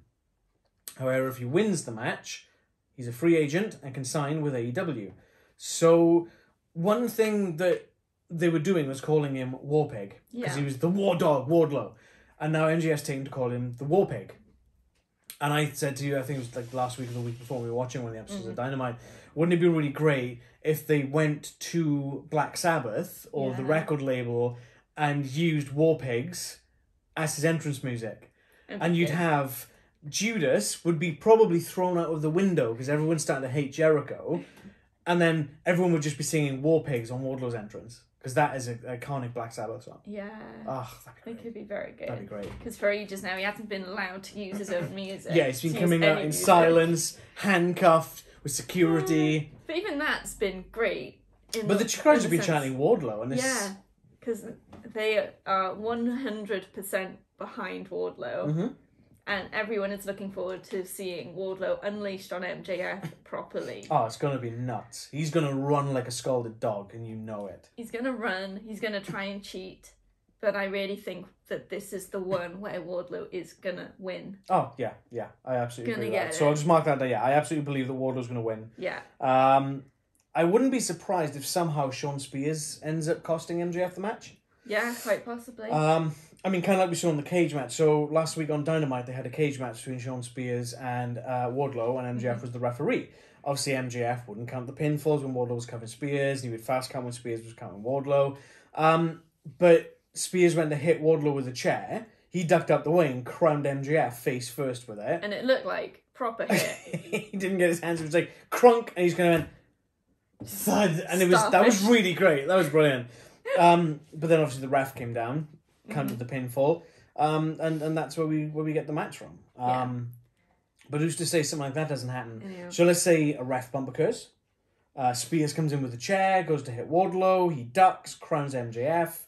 However, if he wins the match, he's a free agent and can sign with AEW. So one thing that they were doing was calling him Warpig, because he was the War Dog, Wardlow. And now MJF's taken to call him the Warpig. And I said to you, I think it was like last week or the week before, we were watching one of the episodes of Dynamite, wouldn't it be really great if they went to Black Sabbath or the record label and used Warpigs as his entrance music? And you'd have Judas would be probably thrown out of the window because everyone's starting to hate Jericho. And then everyone would just be singing Warpigs on Wardlow's entrance. Because that is an iconic Black Sabbath song. Yeah. Oh, that'd be great. It could be very good. That'd be great. Because for ages now, he hasn't been allowed to use his own music. Yeah, he's been coming out in silence, handcuffed, with security. But even that's been great. But the crowds have been chanting Wardlow. And yeah, because they are 100% behind Wardlow. And everyone is looking forward to seeing Wardlow unleashed on MJF properly. Oh, it's going to be nuts. He's going to run like a scalded dog, and you know it. He's going to run. He's going to try and cheat. But I really think that this is the one where Wardlow is going to win. Oh, yeah. I absolutely agree with that. So I'll just mark that down. Yeah, I absolutely believe that Wardlow's going to win. Yeah. I wouldn't be surprised if somehow Sean Spears ends up costing MJF the match. Yeah, quite possibly. I mean, kind of like we saw in the cage match. So last week on Dynamite, they had a cage match between Sean Spears and Wardlow, and MJF was the referee. Obviously, MJF wouldn't count the pinfalls when Wardlow was covering Spears. He would fast count when Spears was counting Wardlow. But Spears went to hit Wardlow with a chair. He ducked out the way and crowned MJF face first with it. And it looked like proper hit. He didn't get his hands. It was like crunk, and he's going to thud, and that was really great. That was brilliant. But then obviously the ref came down, counted the pinfall, and that's where we get the match from. But who's to say something like that doesn't happen? Yeah. So let's say a ref bump occurs. Spears comes in with a chair, goes to hit Wardlow, he ducks, crowns MJF.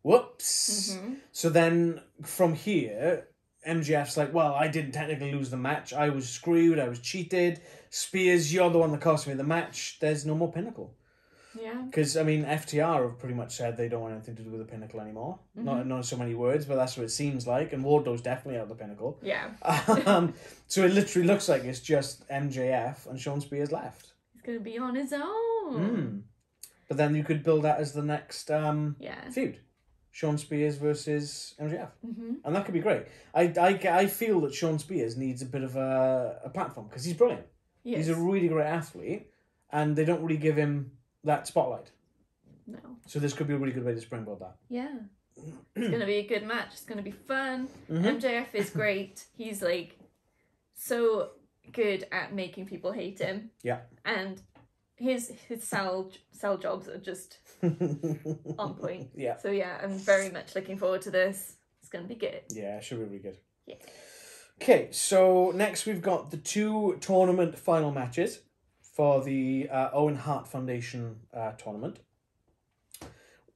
Whoops. So then from here, MJF's like, well, I didn't technically lose the match. I was screwed. I was cheated. Spears, you're the one that cost me the match. There's no more Pinnacle. Yeah. Because, I mean, FTR have pretty much said they don't want anything to do with the Pinnacle anymore. Not in so many words, but that's what it seems like. And Wardlow's definitely out of the Pinnacle. Yeah. So it literally looks like it's just MJF and Sean Spears left. He's going to be on his own. But then you could build that as the next feud. Sean Spears versus MJF. And that could be great. I feel that Sean Spears needs a bit of a platform because he's brilliant. He's a really great athlete, and they don't really give him that spotlight. No. So this could be a really good way to springboard that. Yeah. It's going to be a good match. It's going to be fun. MJF is great. He's like so good at making people hate him. Yeah. And his sell jobs are just on point. Yeah. So yeah, I'm very much looking forward to this. It's going to be good. Yeah, it should be really good. Yeah. Okay, so next we've got the 2 tournament final matches for the Owen Hart Foundation tournament.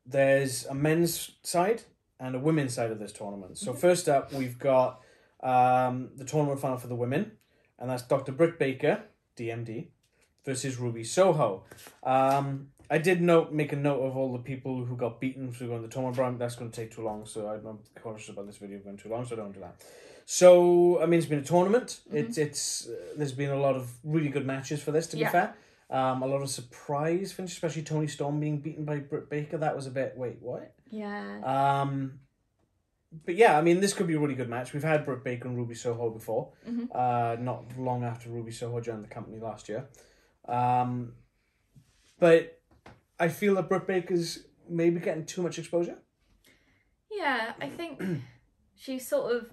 There's a men's side and a women's side of this tournament. So first up, we've got the tournament final for the women, and that's Dr. Britt Baker, D.M.D, versus Ruby Soho. I did make a note of all the people who got beaten for going to the tournament. That's going to take too long, so I'm cautious about this video going too long, so I don't do that. So, I mean, it's been a tournament. It's there's been a lot of really good matches for this, to be fair. A lot of surprise finishes, especially Toni Storm being beaten by Britt Baker. That was a bit, wait, what? Yeah. But yeah, I mean, this could be a really good match. We've had Britt Baker and Ruby Soho before. Not long after Ruby Soho joined the company last year. But I feel that Britt Baker's maybe getting too much exposure. Yeah, I think she's sort of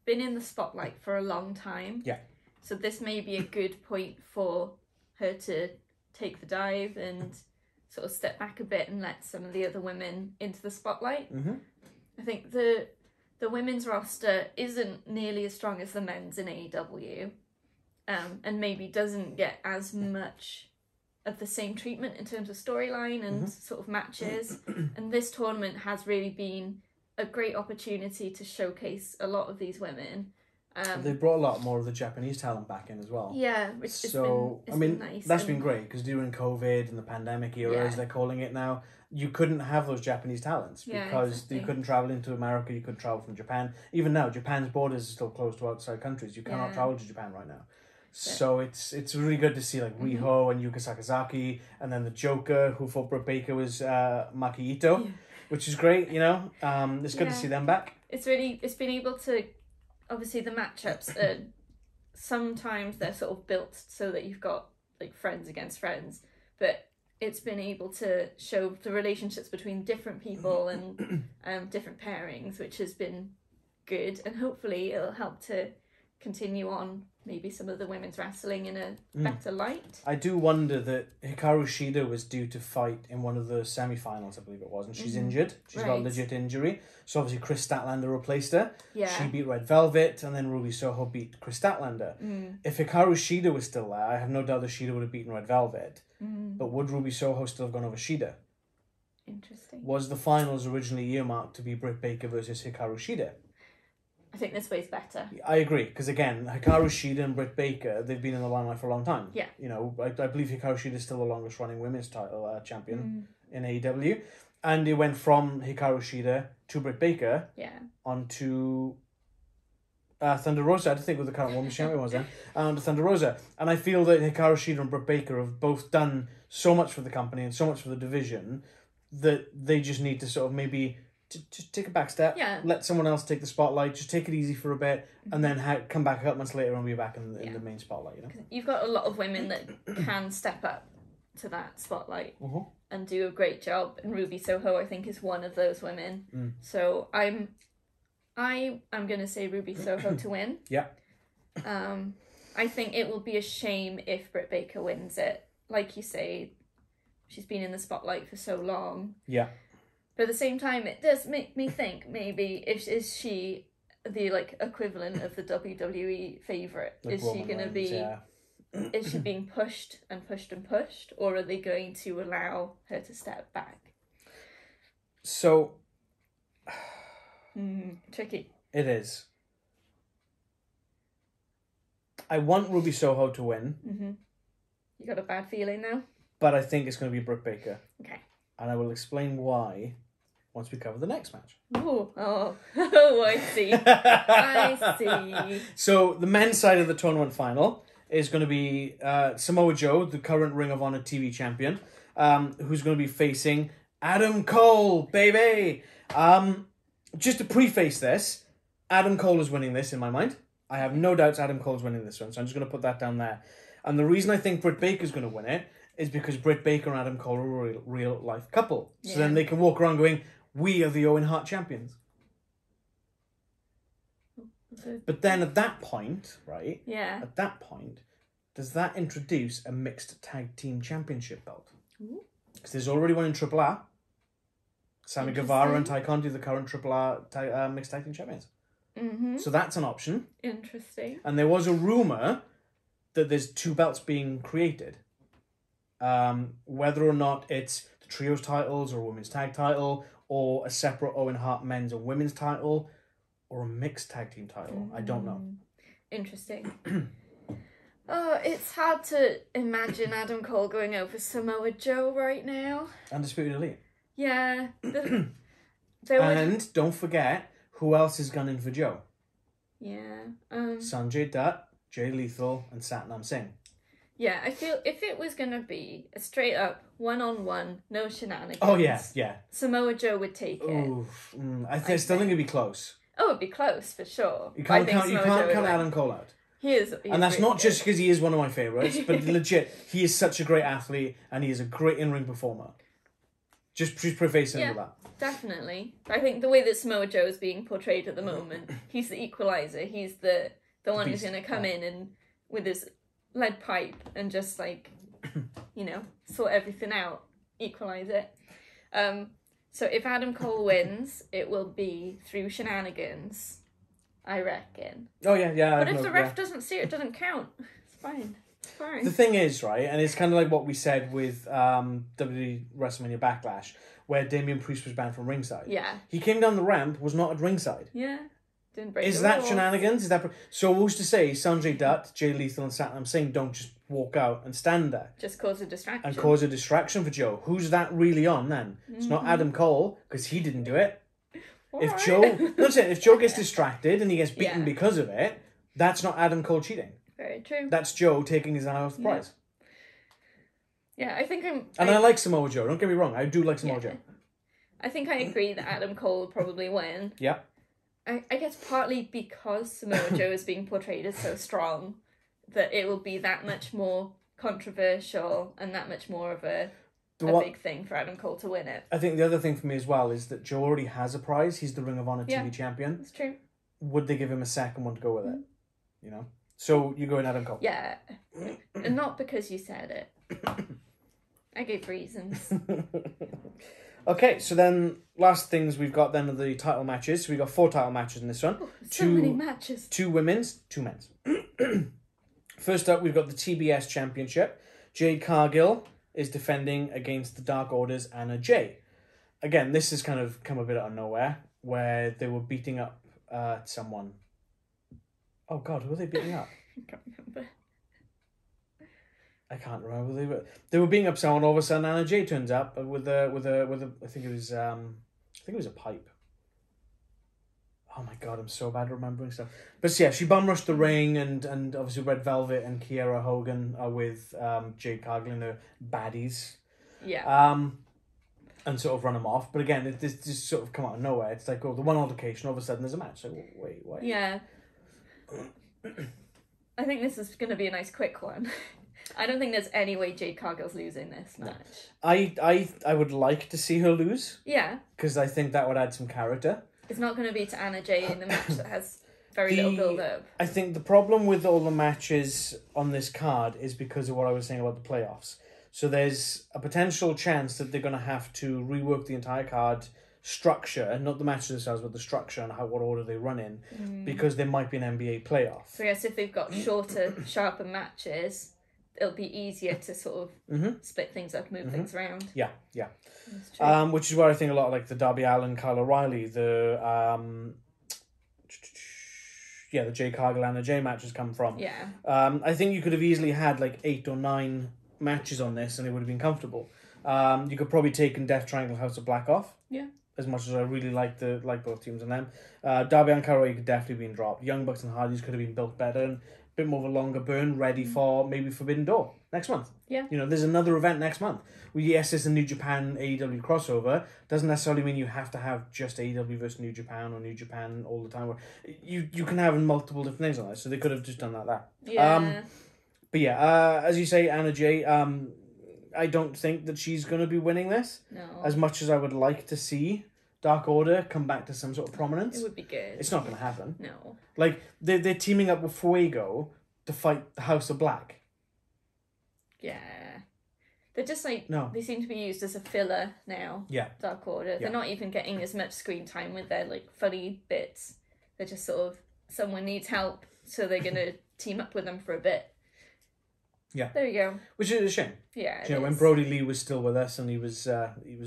been in the spotlight for a long time. Yeah. So this may be a good point for her to take the dive and sort of step back a bit and let some of the other women into the spotlight. I think the women's roster isn't nearly as strong as the men's in AEW, and maybe doesn't get as much of the same treatment in terms of storyline and sort of matches. And this tournament has really been a great opportunity to showcase a lot of these women. They brought a lot more of the Japanese talent back in as well. Yeah, it's been nice. That's been great, because during COVID and the pandemic era, as they're calling it now, you couldn't have those Japanese talents because you couldn't travel into America, you couldn't travel from Japan. Even now, Japan's borders are still closed to outside countries. You cannot travel to Japan right now. So it's really good to see like Riho and Yuka Sakazaki, and then the Joker, who thought Britt Baker was Maki Ito, which is great, you know. It's good to see them back. It's been able to, obviously the matchups are, sometimes they're sort of built so that you've got like friends against friends, but it's been able to show the relationships between different people and different pairings, which has been good, and hopefully it'll help to continue on maybe some of the women's wrestling in a better light. I do wonder that Hikaru Shida was due to fight in one of the semi-finals, I believe it was, and she's injured. She's got a legit injury. So obviously Chris Statlander replaced her. Yeah. She beat Red Velvet, and then Ruby Soho beat Chris Statlander. If Hikaru Shida was still there, I have no doubt that Shida would have beaten Red Velvet. But would Ruby Soho still have gone over Shida? Interesting. Was the finals originally earmarked to be Britt Baker versus Hikaru Shida? I think this way's better. I agree, because again, Hikaru Shida and Britt Baker, they've been in the limelight for a long time. Yeah. You know, I believe Hikaru Shida is still the longest running women's title champion in AEW. And it went from Hikaru Shida to Britt Baker onto Thunder Rosa. I don't think what the current women's champion was then. To Thunder Rosa. And I feel that Hikaru Shida and Britt Baker have both done so much for the company and so much for the division that they just need to sort of maybe just take a back step, let someone else take the spotlight, just take it easy for a bit, and then come back a couple months later and be back in the main spotlight, you know? You've got a lot of women that can step up to that spotlight and do a great job, and Ruby Soho, I think, is one of those women. So I'm going to say Ruby Soho to win. Yeah. I think it will be a shame if Britt Baker wins it. Like you say, she's been in the spotlight for so long. Yeah. But at the same time, it does make me think maybe is she the like equivalent of the WWE favourite? Like is she going to be? Is she being pushed and pushed and pushed, or are they going to allow her to step back? So tricky. It is. I want Ruby Soho to win. You got a bad feeling now? But I think it's going to be Britt Baker. Okay. And I will explain why once we cover the next match. Oh, I see. I see. So the men's side of the tournament final is going to be Samoa Joe, the current Ring of Honor TV champion, who's going to be facing Adam Cole, baby. Just to preface this, Adam Cole is winning this in my mind. I have no doubts Adam Cole's winning this one, so I'm just going to put that down there. And the reason I think Britt Baker's going to win it is because Britt Baker and Adam Cole are a real life couple. So then they can walk around going, we are the Owen Hart champions. But then at that point, right? Yeah. At that point, does that introduce a mixed tag team championship belt? Because there's already one in Triple R. Sammy Guevara and Ty Conti, the current Triple R mixed tag team champions. So that's an option. Interesting. And there was a rumour that there's two belts being created. Whether or not it's the trios titles or a women's tag title or a separate Owen Hart men's and women's title or a mixed tag team title. I don't know. Interesting. It's hard to imagine Adam Cole going over Samoa Joe right now. Undisputed Elite. Yeah. And don't forget who else is gunning for Joe. Yeah. Sanjay Dutt, Jay Lethal, and Satnam Singh. Yeah, I feel if it was going to be a straight up one-on-one, no shenanigans. Oh, yeah. Samoa Joe would take it. Oof. I still think it'd be close. Oh, it'd be close, for sure. You can't count Adam Cole out. He is. And that's not just because he is one of my favourites, but legit, he is such a great athlete and he is a great in-ring performer. Just prefacing with that. Definitely. I think the way that Samoa Joe is being portrayed at the moment, he's the equaliser. He's the one who's going to come in and with his lead pipe and just like, sort everything out, equalise it. So if Adam Cole wins, it will be through shenanigans, I reckon. Oh yeah. But if the ref doesn't see it, it doesn't count. It's fine. The thing is, right, and it's kind of like what we said with WWE WrestleMania Backlash, where Damian Priest was banned from ringside. Yeah. He came down the ramp, was not at ringside. Yeah. Didn't break Is the that rules. shenanigans? Is that so? Who's to say Sanjay Dutt, Jay Lethal, and Satnam Singh don't just walk out and stand there Just cause a distraction. and cause a distraction for Joe? Who's that really on then? It's not Adam Cole because he didn't do it. If Joe, if Joe gets distracted and he gets beaten because of it, that's not Adam Cole cheating. Very true. That's Joe taking his eye off the prize. Yeah, I think I like Samoa Joe. Don't get me wrong. I do like Samoa Joe. I think I agree that Adam Cole will probably win. Yeah. I guess partly because Samoa Joe is being portrayed as so strong that it will be that much more controversial and that much more of a big thing for Adam Cole to win it. I think the other thing for me as well is that Joe already has a prize. He's the Ring of Honor TV champion. That's true. Would they give him a second one to go with it? You know? So you go in Adam Cole. Yeah. And not because you said it. I gave reasons. Okay, so then last things we've got then are the title matches. So we've got 4 title matches in this one. Oh, so many matches. 2 women's, 2 men's. First up, we've got the TBS Championship. Jade Cargill is defending against the Dark Order's Anna Jay. Again, this has kind of come a bit out of nowhere, where they were beating up someone. Oh God, who were they beating up? I can't remember. I can't remember. They were beating up someone. All of a sudden, Anna Jay turns up with a. I think it was a pipe. Oh my God, I'm so bad at remembering stuff. But yeah, she bum rushed the ring, and obviously Red Velvet and Kiera Hogan are with Jade Cargill and the baddies. Yeah. And sort of run them off. But again, it just sort of come out of nowhere. It's like, oh, the one altercation, all of a sudden there's a match. Like, wait, what? Yeah. I think this is going to be a nice quick one. I don't think there's any way Jade Cargill's losing this match. I would like to see her lose. Yeah. Because I think that would add some character. It's not going to be to Anna Jay in the match that has very little build-up. I think the problem with all the matches on this card is because of what I was saying about the playoffs. So there's a potential chance that they're going to have to rework the entire card structure, not the matches themselves, but the structure and what order they run in, because there might be an NBA playoff. So I guess if they've got shorter, sharper matches, it'll be easier to sort of split things up, move things around. Yeah. Which is where I think a lot of like the Darby Allin, Kyle O'Reilly, the Jay Cargill and the Jay matches come from. Yeah. I think you could have easily had like 8 or 9 matches on this and it would have been comfortable. You could probably take Death Triangle House of Black off. Yeah. As much as I really like both teams and them. Darby and Kyle O'Reilly could definitely been dropped. Young Bucks and Hardys could have been built better and a bit more of a longer burn, ready for maybe Forbidden Door next month. Yeah. You know, there's another event next month. Yes, it's a New Japan AEW crossover. Doesn't necessarily mean you have to have just AEW versus New Japan or New Japan all the time. You can have multiple different things on that. So they could have just done that. Yeah. But yeah, as you say, Anna Jay, I don't think that she's going to be winning this. No. As much as I would like to see Dark Order come back to some sort of prominence. It would be good. It's not going to happen. No. Like, they're teaming up with Fuego to fight the House of Black. Yeah. They're just like, they seem to be used as a filler now. Yeah. Dark Order. Yeah. They're not even getting as much screen time with their like funny bits. They're just sort of, someone needs help, so they're going to team up with them for a bit. Yeah. There you go. Which is a shame. Yeah. You know, when Brody Lee was still with us and he was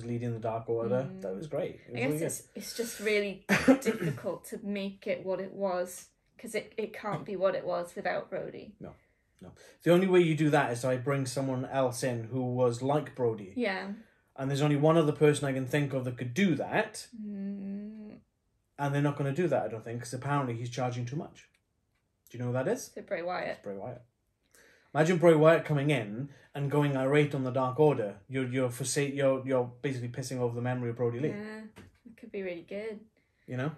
leading the Dark Order, that was great. I guess it's just really difficult to make it what it was, because it can't be what it was without Brody. No. The only way you do that is I bring someone else in who was like Brody. Yeah. And there's only one other person I can think of that could do that. And they're not going to do that, I don't think, because apparently he's charging too much. Do you know who that is? It's Bray Wyatt. It's Bray Wyatt. Imagine Bray Wyatt coming in and going irate on the Dark Order. You're basically pissing over the memory of Brody Lee. Yeah, it could be really good. You know?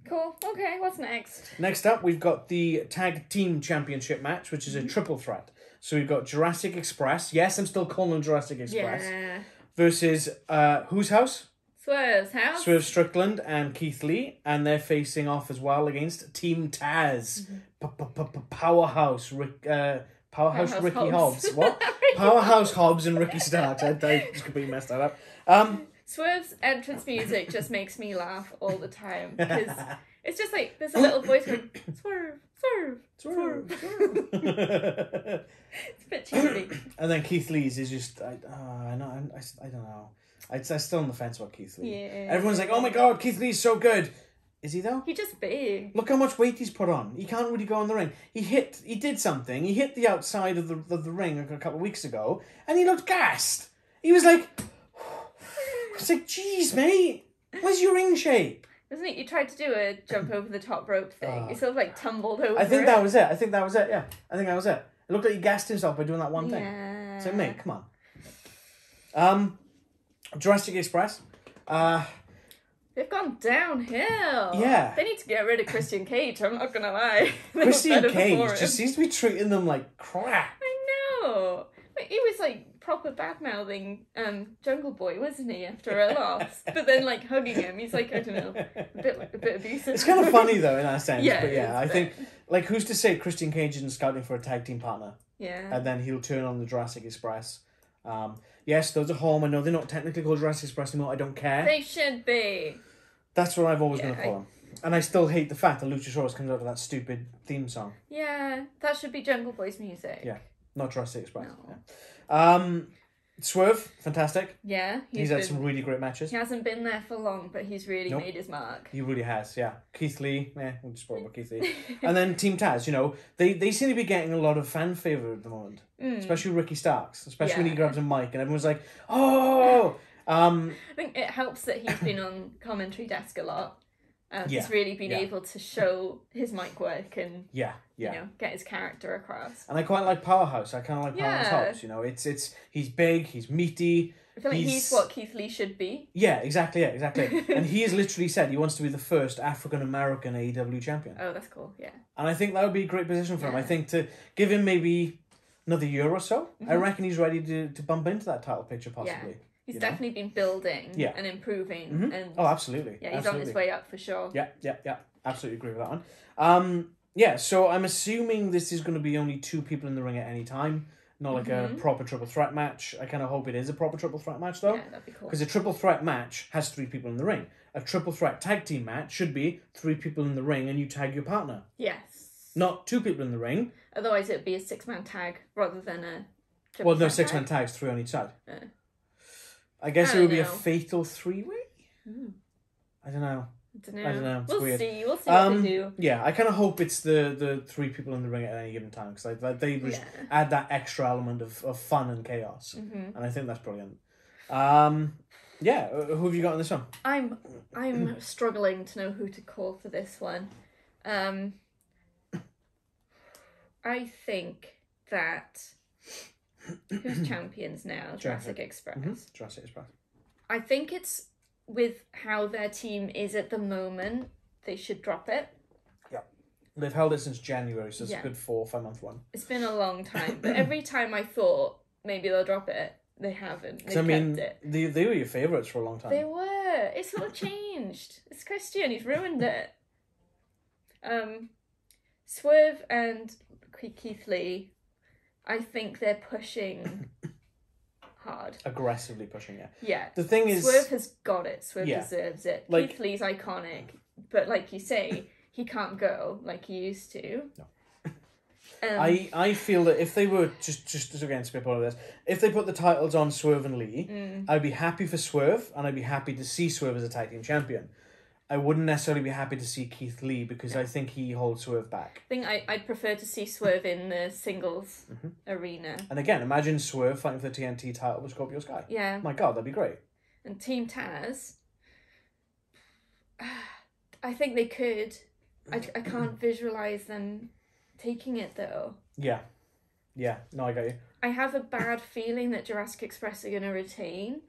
Cool. Okay, what's next? Next up, we've got the Tag Team Championship match, which is a triple threat. So we've got Jurassic Express. Yes, I'm still calling them Jurassic Express. Yeah. Versus whose house? Swerve's house. Swerve Strickland and Keith Lee. And they're facing off as well against Team Taz. Powerhouse Ricky Hobbs. What? Powerhouse Hobbs and Ricky Starks. I just completely messed that up. Swerve's entrance music just makes me laugh all the time, because it's just like there's a little voice going, Swerve, Swerve, Swerve, Swerve. It's a bit cheesy. And then Keith Lee's is just I don't know. I'm still on the fence about Keith Lee. Yeah. Everyone's like, oh my God, Keith Lee's so good. Is he though? He's just big. Look how much weight he's put on. He can't really go in the ring. He did something. He hit the outside of the ring a couple of weeks ago, and he looked gassed. He was like, it's like, geez, mate, where's your ring shape? Isn't it? You tried to do a jump over the top rope thing. You sort of like tumbled over. I think that was it. Yeah. I think that was it. It looked like he gassed himself by doing that one thing. Yeah. So, mate, come on. Jurassic Express. They've gone downhill. Yeah. They need to get rid of Christian Cage, I'm not going to lie. Christian Cage just seems to be treating them like crap. I know. He was like proper bad-mouthing Jungle Boy, wasn't he, after a loss? But then like hugging him, he's like, I don't know, a bit abusive. It's kind of funny though in that sense. Yeah, but yeah, I think, like, who's to say Christian Cage isn't scouting for a tag team partner? Yeah. And then he'll turn on the Jurassic Express. Yes, those are home. I know they're not technically called Jurassic Express anymore. I don't care. They should be. That's what I've always going to call them. And I still hate the fact that Luchasaurus comes out with that stupid theme song. Yeah, that should be Jungle Boy's music. Yeah, not Jurassic Express. No. Yeah. Swerve, fantastic. Yeah. He's had some really great matches. He hasn't been there for long, but he's really made his mark. He really has, yeah. Keith Lee, we'll just spoil about Keith Lee. And then Team Taz, they seem to be getting a lot of fan favour at the moment. Especially Ricky Starks, especially when he grabs a mic and everyone's like, oh! I think it helps that he's been on commentary desk a lot. He's really been able to show his mic work and get his character across. And I quite like Powerhouse. I kind of like Powerhouse Hobbs. He's big, he's meaty. I feel like he's what Keith Lee should be. Yeah, exactly. And he has literally said he wants to be the first African American AEW champion. Oh, that's cool. Yeah. And I think that would be a great position for him. I think to give him maybe another year or so, I reckon he's ready to bump into that title picture possibly. Yeah. He's definitely been building and improving. And oh, absolutely. Yeah, he's on his way up for sure. Yeah. Absolutely agree with that one. So I'm assuming this is going to be only 2 people in the ring at any time. Not like a proper triple threat match. I kind of hope it is a proper triple threat match, though. Yeah, that'd be cool. Because a triple threat match has 3 people in the ring. A triple threat tag team match should be 3 people in the ring and you tag your partner. Yes. Not 2 people in the ring. Otherwise, it'd be a 6-man tag rather than a triple threat 6-man tags, 3 on each side. I guess it would be a fatal 3-way? I don't know. It's we'll weird. see. We'll see what they do. Yeah, I kind of hope it's the 3 people in the ring at any given time because they just add that extra element of fun and chaos, and I think that's brilliant. Who have you got on this one? I'm struggling to know who to call for this one. I think that who's champions now? Jurassic Express. Jurassic Express. I think it's with how their team is at the moment, they should drop it. Yeah. They've held it since January, so it's a good 4 or 5 month one. It's been a long time, but every time I thought maybe they'll drop it, they haven't. They kept it. They were your favourites for a long time. They were. It's sort of changed. It's Christian. He's ruined it. Swerve and Keith Lee, I think they're pushing hard. Aggressively pushing it. Yeah. The thing is... Swerve has got it. Swerve deserves it. Like, Keith Lee's iconic. But like you say, he can't go like he used to. No. I feel that if they were, just again, spitball of this, if they put the titles on Swerve and Lee, I'd be happy for Swerve, and I'd be happy to see Swerve as a tag team champion. I wouldn't necessarily be happy to see Keith Lee because I think he holds Swerve back. I think I'd prefer to see Swerve in the singles arena. And again, imagine Swerve fighting for the TNT title with Scorpio Sky. Yeah. My God, that'd be great. And Team Taz, I think they could. I can't visualise them taking it though. Yeah. No, I got you. I have a bad feeling that Jurassic Express are going to retain.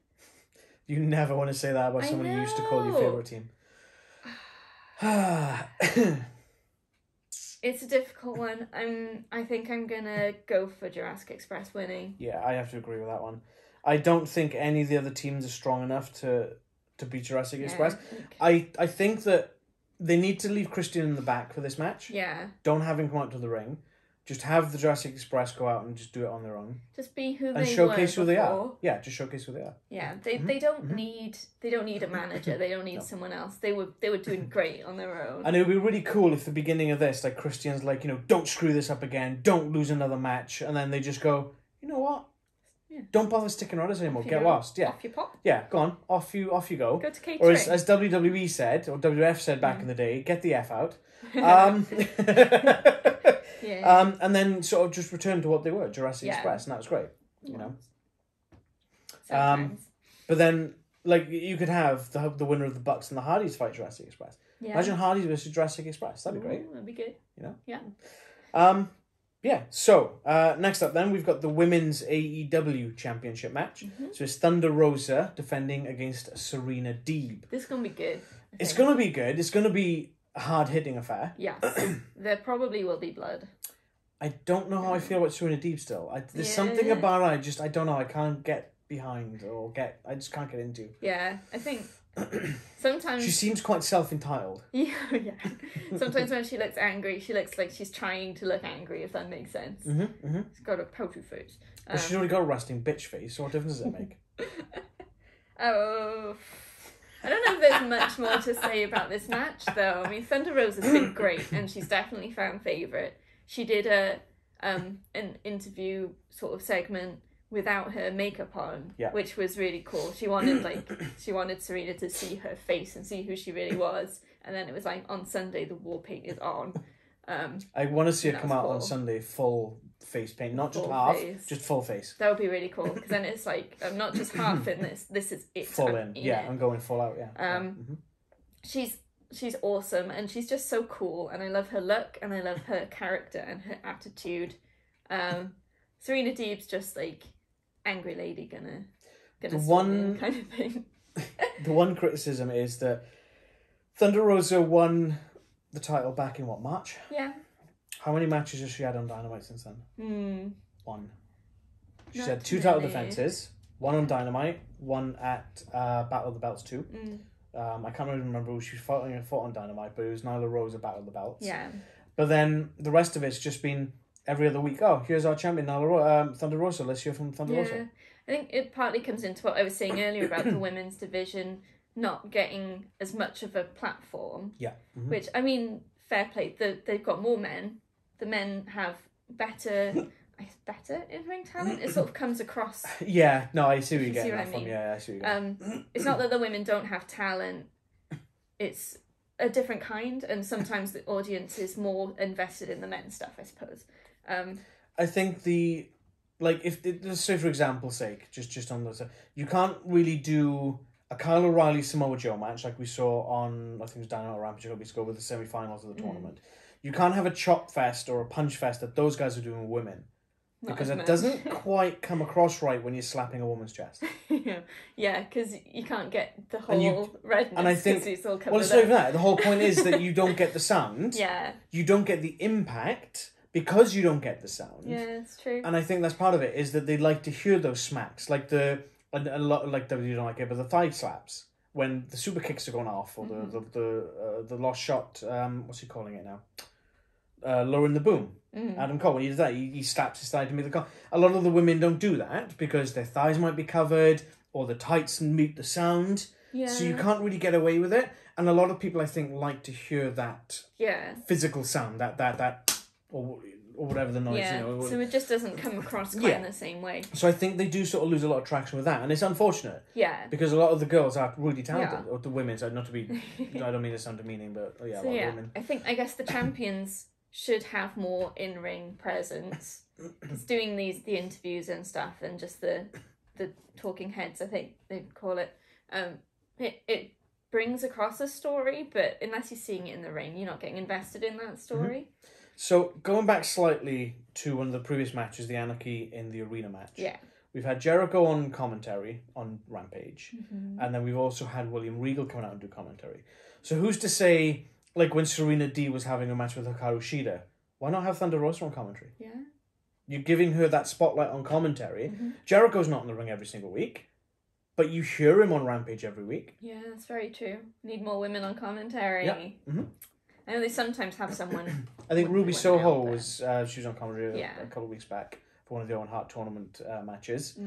You never want to say that about someone you used to call your favourite team. It's a difficult one. I think I'm gonna go for Jurassic Express winning. Yeah, I have to agree with that one. I don't think any of the other teams are strong enough to beat Jurassic Express. I think that they need to leave Christian in the back for this match. Yeah. Don't have him come out to the ring. Just have the Jurassic Express go out and just do it on their own. Just be who they and showcase were who they before. are. Yeah, just showcase who they are. Yeah, they don't need a manager. They don't need someone else. They were doing great on their own. And it would be really cool if the beginning of this, like Christian's like, don't screw this up again. Don't lose another match. And then they just go, you know what? Don't bother sticking around us anymore. Get go. lost. Yeah. Off you pop. Yeah, go on. Off you go. Go to catering. Or as WWE said, or WF said back in the day, get the F out. And then sort of just return to what they were, Jurassic Express, and that was great. You know. Sometimes. But then, like, you could have the winner of the Bucks and the Hardys fight Jurassic Express. Yeah. Imagine Hardys versus Jurassic Express. That'd be great. That'd be good. You know. Yeah. Yeah, so next up then, we've got the Women's AEW Championship match. So it's Thunder Rosa defending against Serena Deeb. This is going to be good. It's going to be good. It's going to be a hard-hitting affair. Yes. There probably will be blood. I don't know how I feel about Serena Deeb still. There's something about her I don't know, I can't get behind I just can't get into. Yeah, I think sometimes... She seems quite self-entitled. Yeah. Sometimes when she looks angry, she looks like she's trying to look angry, if that makes sense. She's got a poker face. But she's already got a resting bitch face, so what difference does it make? Oh... I don't know if there's much more to say about this match, though. I mean, Thunder Rosa's been great, and she's definitely fan favourite. She did an interview sort of segment without her makeup on, which was really cool. She wanted Serena to see her face and see who she really was, and then it was like on Sunday the war paint is on. I want to see her come out on Sunday full face paint, not just half, just full face. That would be really cool, because then it's like I'm not just half in this. This is it. Full in. I'm going full out. Yeah. She's awesome, and she's just so cool, and I love her look, and I love her character and her attitude. Serena Deeb's just like angry lady gonna kind of thing. The one criticism is that Thunder Rosa won the title back in what, March? Yeah. How many matches has she had on Dynamite since then? One. She's had 2 Not title many. defenses. One on Dynamite, one at Battle of the Belts 2. I can't really remember who she fought on Dynamite, but it was Nyla Rose at Battle of the Belts. Yeah. But then the rest of it's just been every other week. Oh, here's our champion, Thunder Rosa. Let's hear from Thunder Rosa. I think it partly comes into what I was saying earlier about the women's division not getting as much of a platform. Yeah. Which, I mean, fair play. They've got more men. The men have better in-ring talent. It sort of comes across... Yeah, no, I see where you're You see getting what that I from. mean? Yeah, I see what you're getting. It's not that the women don't have talent. It's a different kind, and sometimes the audience is more invested in the men's stuff, I suppose. I think let's say for example's sake, just on this, you can't really do a Kyle O'Reilly Samoa Joe match like we saw on, I think it was Dynamite or Rampage a couple weeks ago with the semi-finals of the tournament. You can't have a chop fest or a punch fest that those guys are doing with women. Because it doesn't quite come across right when you're slapping a woman's chest. Yeah, because you can't get the whole redness. And I think, it's all well, it's not even that. The whole point is that you don't get the sound. Yeah. You don't get the impact because you don't get the sound. Yeah, it's true. And I think that's part of it, is that they like to hear those smacks, like a lot like WWE don't like it, but the thigh slaps when the super kicks are going off, or the lost shot. What's he calling it now? Lowering the boom. Adam Cole, when he does that, he slaps his thigh to meet the call. A lot of the women don't do that because their thighs might be covered or the tights meet the sound. Yeah. So you can't really get away with it. And a lot of people, I think, like to hear that physical sound, that or whatever the noise. Yeah. So it just doesn't come across quite in the same way. So I think they do sort of lose a lot of traction with that, and it's unfortunate. Yeah. Because a lot of the girls are really talented, or the women. So not to be, I don't mean to sound demeaning, but a lot of women. I guess the champions should have more in-ring presence. It's doing the interviews and stuff, and just the talking heads, I think they call it. It brings across a story, but unless you're seeing it in the ring, you're not getting invested in that story. So going back slightly to one of the previous matches, the Anarchy in the arena match. Yeah. We've had Jericho on commentary on Rampage, and then we've also had William Regal come out and do commentary. So who's to say, like when Serena D was having a match with Hikaru Shida, why not have Thunder Rosa on commentary? Yeah. You're giving her that spotlight on commentary. Jericho's not in the ring every single week, but you hear him on Rampage every week. Yeah, that's very true. Need more women on commentary. Yeah. I know they sometimes have someone... I think Ruby Soho was she was on commentary a couple of weeks back for one of the Owen Hart tournament matches.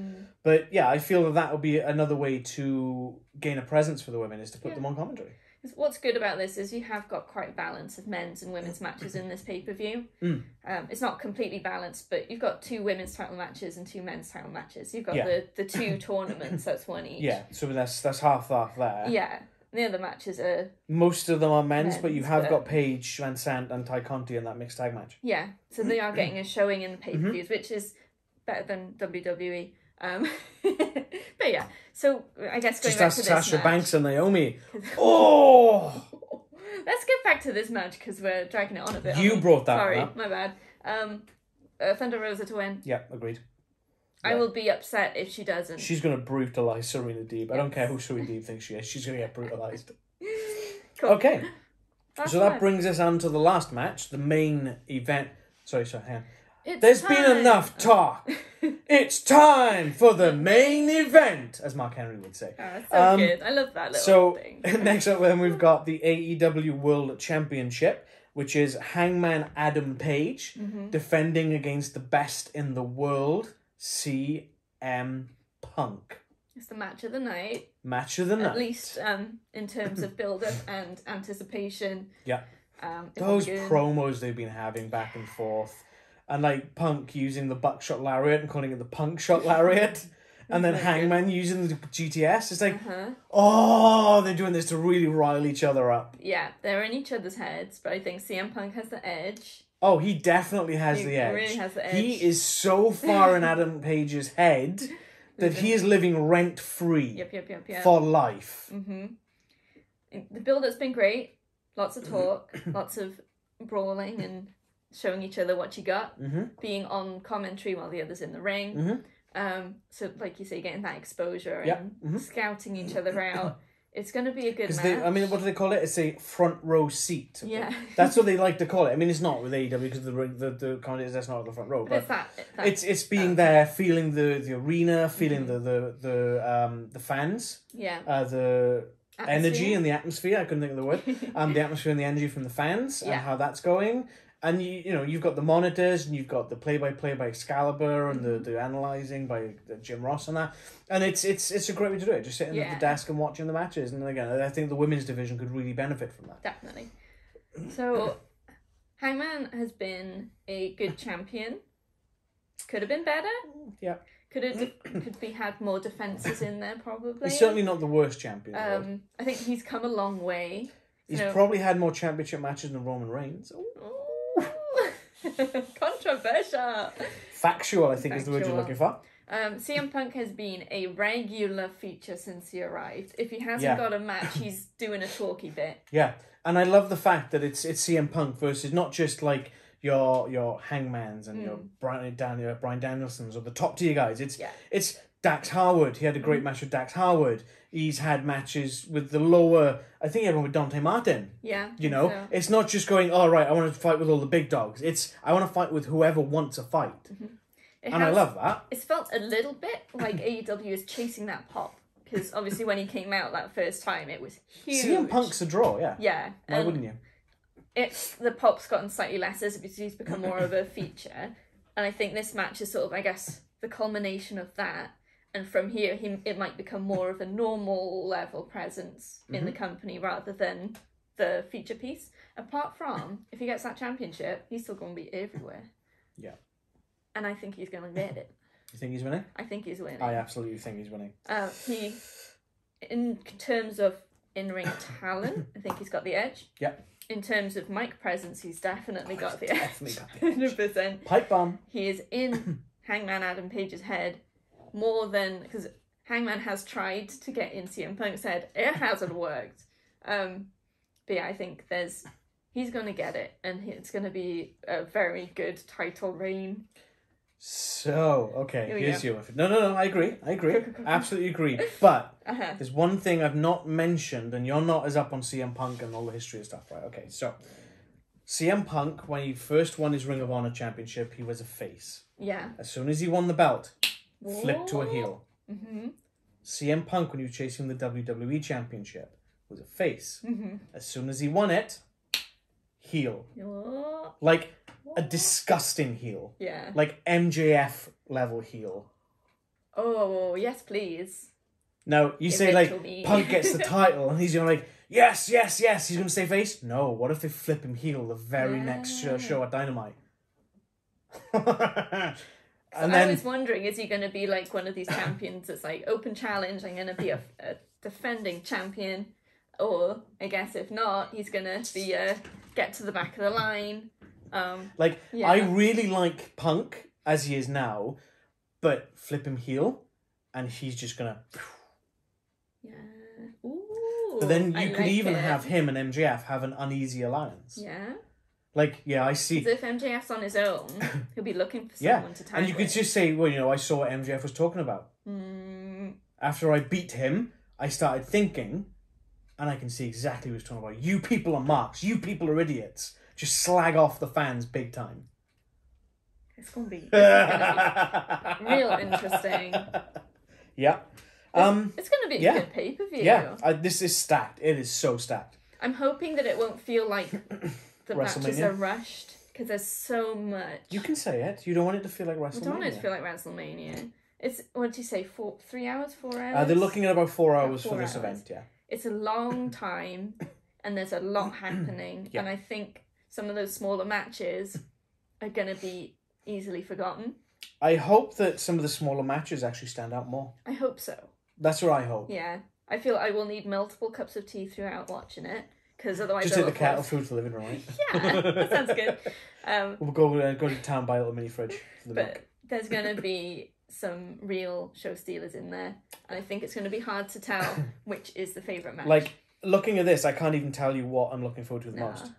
But yeah, I feel that will be another way to gain a presence for the women, is to put them on commentary. What's good about this is you have got quite a balance of men's and women's matches in this pay-per-view. It's not completely balanced, but you've got 2 women's title matches and 2 men's title matches. You've got the 2 tournaments, that's 1 each. Yeah, so that's half there. Yeah. The other matches are... Most of them are men's, but you have got Paige, VanZant and Conti in that mixed tag match. Yeah, so they are getting a showing in the pay-per-views, which is better than WWE. But yeah, so I guess going back to this Sasha match... Banks and Naomi. Oh! Let's get back to this match, because we're dragging it on a bit. You brought that Sorry, up. my bad. Thunder Rosa to win. Yeah, agreed. I will be upset if she doesn't. She's going to brutalise Serena Deeb. I don't care who Serena Deeb thinks she is. She's going to get brutalised. Cool. Okay. So that brings us on to the last match, the main event. Sorry, hang on. There's been enough talk. It's time for the main event, as Mark Henry would say. Oh, that's so good. I love that little thing. So, next up then we've got the AEW World Championship, which is Hangman Adam Page defending against the best in the world, CM Punk. It's the match of the night. Match of the night. At least in terms of build-up and anticipation. Yeah. Those promos they've been having back and forth. And like Punk using the buckshot lariat and calling it the Punk shot lariat. And then Hangman using the GTS. It's like, oh, they're doing this to really rile each other up. Yeah, they're in each other's heads, but I think CM Punk has the edge. Oh, he definitely has the edge. He really has the edge. He is so far in Adam Page's head that he is living rent-free for life. The build-up's been great. Lots of talk, lots of brawling and showing each other what you got. Being on commentary while the other's in the ring. So, like you say, getting that exposure and scouting each other out. It's going to be a good match. I mean, what do they call it? It's a front row seat. Yeah. That's what they like to call it. I mean, it's not with AEW because the commentators, that's not the front row. But it's being there, feeling the arena, feeling the fans. Yeah. The energy and the atmosphere. I couldn't think of the word. The atmosphere and the energy from the fans and how that's going. And you've got the monitors and you've got the play-by-play by Excalibur and the analysing by Jim Ross and that. And it's a great way to do it, just sitting at the desk and watching the matches. And again, I think the women's division could really benefit from that. Definitely. So, Hangman has been a good champion. Could have been better. Yeah. Could be had more defences in there, probably. He's certainly not the worst champion. I think he's come a long way. He's probably had more championship matches than Roman Reigns. Controversial. Factual, I think, is the word you're looking for. CM Punk has been a regular feature since he arrived. If he hasn't got a match, he's doing a talky bit. Yeah, and I love the fact that it's CM Punk versus not just like your Hangmans and your Bryan Danielsons or the top tier guys. It's Dax Harwood. He had a great match with Dax Harwood. He's had matches with the lower... I think he had one with Dante Martin. Yeah. It's not just going, oh, right, I want to fight with all the big dogs. It's, I want to fight with whoever wants a fight. I love that. It's felt a little bit like AEW is chasing that pop. Because obviously when he came out that first time, it was huge. CM Punk's a draw, yeah. Yeah. Why wouldn't you? The pop's gotten slightly less as he's become more of a feature. And I think this match is sort of, I guess, the culmination of that. And from here, it might become more of a normal level presence in the company rather than the feature piece. Apart from, if he gets that championship, he's still going to be everywhere. Yeah. And I think he's going to get it. You think he's winning? I think he's winning. I absolutely think he's winning. In terms of in-ring talent, I think he's got the edge. Yeah. In terms of mic presence, he's definitely got the edge. 100%. Pipe bomb. He is in Hangman Adam Page's head. More than, because Hangman has tried to get in CM Punk's head. It hasn't worked. But yeah, I think he's going to get it. And it's going to be a very good title reign. So, okay, here's your... No, I agree. Absolutely agree. But there's one thing I've not mentioned, and you're not as up on CM Punk and all the history and stuff, right? Okay, so CM Punk, when he first won his Ring of Honor championship, he was a face. Yeah. As soon as he won the belt... flipped to a heel. CM Punk, when he was chasing the WWE Championship, was a face. As soon as he won it, heel. Like a disgusting heel. Yeah. Like MJF level heel. Oh, yes, please. Now, you say, like, Punk gets the title, and he's like, yes, yes, yes, he's going to stay face. No, what if they flip him heel the very next show at Dynamite? And then I was wondering, is he going to be like one of these champions that's like open challenge, I'm going to be a defending champion, or I guess if not, he's going to be get to the back of the line. I really like Punk as he is now, but flip him heel and he's just going to... Yeah. Ooh, but then you could even have him and MJF have an uneasy alliance. Yeah. I see. Because if MJF's on his own, he'll be looking for someone to tag and you could just say, well, I saw what MJF was talking about. After I beat him, I started thinking, and I can see exactly what he's talking about. You people are marks. You people are idiots. Just slag off the fans big time. It's going to be real interesting. Yeah. It's going to be a good pay-per-view. Yeah, this is stacked. It is so stacked. I'm hoping that it won't feel like the matches are rushed, because there's so much. You can say it. You don't want it to feel like WrestleMania. I don't want it to feel like WrestleMania. It's, what did you say, 3 hours, 4 hours? They're looking at about 4 hours for this event, yeah. It's a long time, and there's a lot happening, and I think some of those smaller matches are going to be easily forgotten. I hope that some of the smaller matches actually stand out more. I hope so. That's what I hope. Yeah. I feel I will need multiple cups of tea throughout watching it, because otherwise just take the kettle food for the living room, right? Yeah, that sounds good. We'll go to town, buy a little mini fridge for the milk. There's going to be some real show stealers in there, and I think it's going to be hard to tell which is the favourite match. Looking at this, I can't even tell you what I'm looking forward to the most.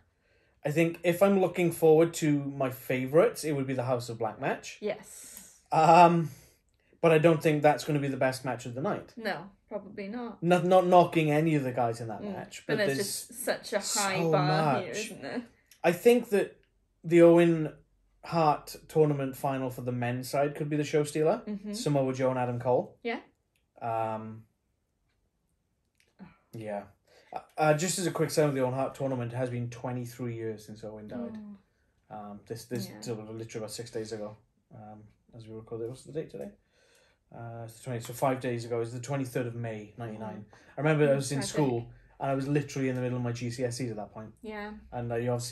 I think if I'm looking forward to my favourites, it would be the House of Black match. Yes. But I don't think that's going to be the best match of the night. No, probably not. Not knocking any of the guys in that match. But there's just such a high bar here, isn't there? I think that the Owen Hart tournament final for the men's side could be the show stealer. Mm-hmm. Samoa Joe and Adam Cole. Yeah. Yeah. Just as a quick side of the Owen Hart tournament, it has been 23 years since Owen died. This literally about 6 days ago. As we record it, what's the date today? It's the 20th, so 5 days ago. It was the 23rd of May, 99. I remember I was in school, and I was literally in the middle of my GCSEs at that point. Yeah. And I used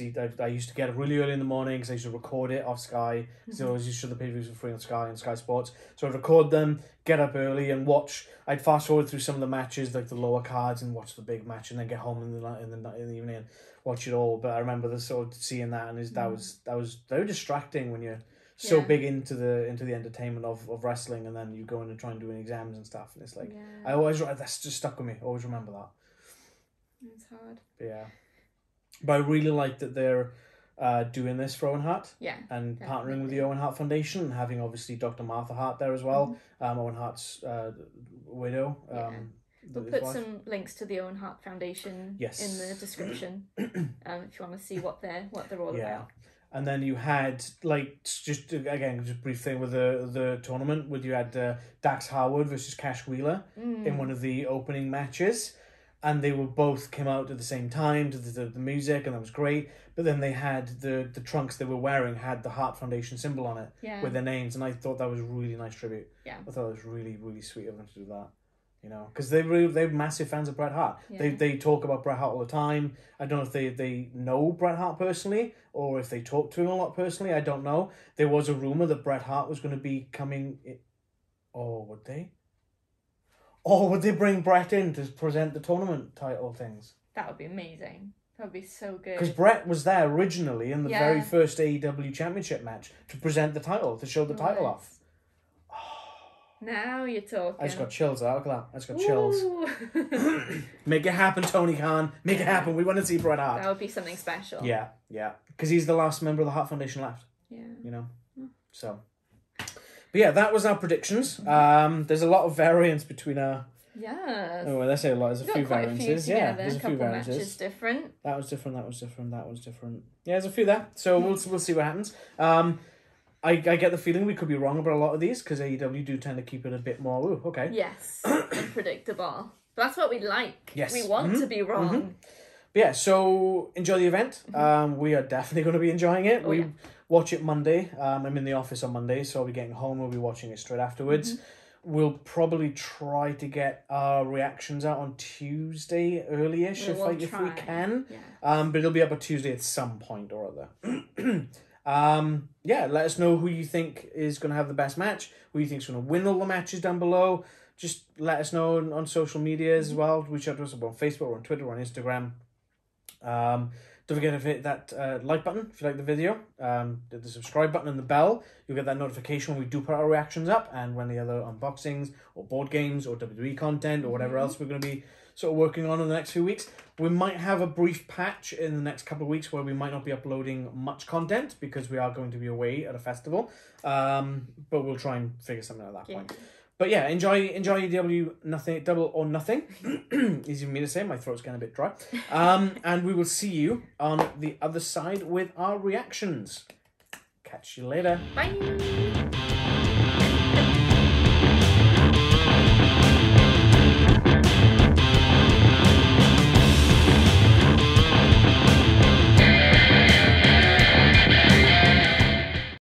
to get up really early in the morning, because I used to record it off Sky. So I always used to show the pay-per-views for free on Sky and Sky Sports. So I'd record them, get up early, and watch. I'd fast forward through some of the matches, like the lower cards, and watch the big match, and then get home in the evening and watch it all. But I remember seeing that, and that was very distracting when you're so big into the entertainment of wrestling, and then you go in and try and do exams and stuff, and it's like that's just stuck with me. Always remember that. It's hard. But I really like that they're doing this for Owen Hart. Yeah. And partnering with the Owen Hart Foundation, and having obviously Dr. Martha Hart there as well. Owen Hart's widow. We'll put some links to the Owen Hart Foundation in the description if you want to see what they're all about. And then you had, just brief thing with the tournament, where you had Dax Harwood versus Cash Wheeler in one of the opening matches. And they came out at the same time to the music, and that was great. But then they had the trunks they were wearing had the Hart Foundation symbol on it with their names. And I thought that was a really nice tribute. Yeah. I thought it was really, really sweet of them to do that. Because they're massive fans of Bret Hart. Yeah. They talk about Bret Hart all the time. I don't know if they know Bret Hart personally, or if they talk to him a lot personally. I don't know. There was a rumor that Bret Hart was going to be coming. Would they? Or would they bring Bret in to present the tournament title things? That would be amazing. That would be so good. Because Bret was there originally in the very first AEW Championship match to present the title, to show the title off. Now you're talking. I just got chills out. Look at that. I just got chills. Make it happen, Tony Khan. Make it happen. We want to see Bret Hart. That would be something special. Yeah. Because he's the last member of the Hart Foundation left. Yeah. So. But that was our predictions. There's a lot of variance between our... Yeah. Oh, well, let's say a lot. There's a few variances. There's a few variances. Matches different. That was different. Yeah, there's a few there. So we'll see what happens. I get the feeling we could be wrong about a lot of these, because AEW do tend to keep it a bit more, okay. Yes, unpredictable. But that's what we like. Yes. We want to be wrong. Mm-hmm. But so enjoy the event. We are definitely going to be enjoying it. We watch it Monday. I'm in the office on Monday, so I'll be getting home. We'll be watching it straight afterwards. We'll probably try to get our reactions out on Tuesday early-ish if we can. Yeah. But it'll be up on Tuesday at some point or other. Yeah, let us know who you think is going to have the best match, who you think is going to win all the matches down below. Just let us know on social media as well. Reach out to us on Facebook or on Twitter or on Instagram. Don't forget to hit that like button if you like the video. The subscribe button and the bell. You'll get that notification when we do put our reactions up and when the other unboxings or board games or WWE content or whatever else we're going to be sort of working on in the next few weeks. We might have a brief patch in the next couple of weeks where we might not be uploading much content because we are going to be away at a festival. But we'll try and figure something out at that point. But yeah, enjoy AEW nothing, double or nothing. Easy for me to say, my throat's getting a bit dry. And we will see you on the other side with our reactions. Catch you later. Bye.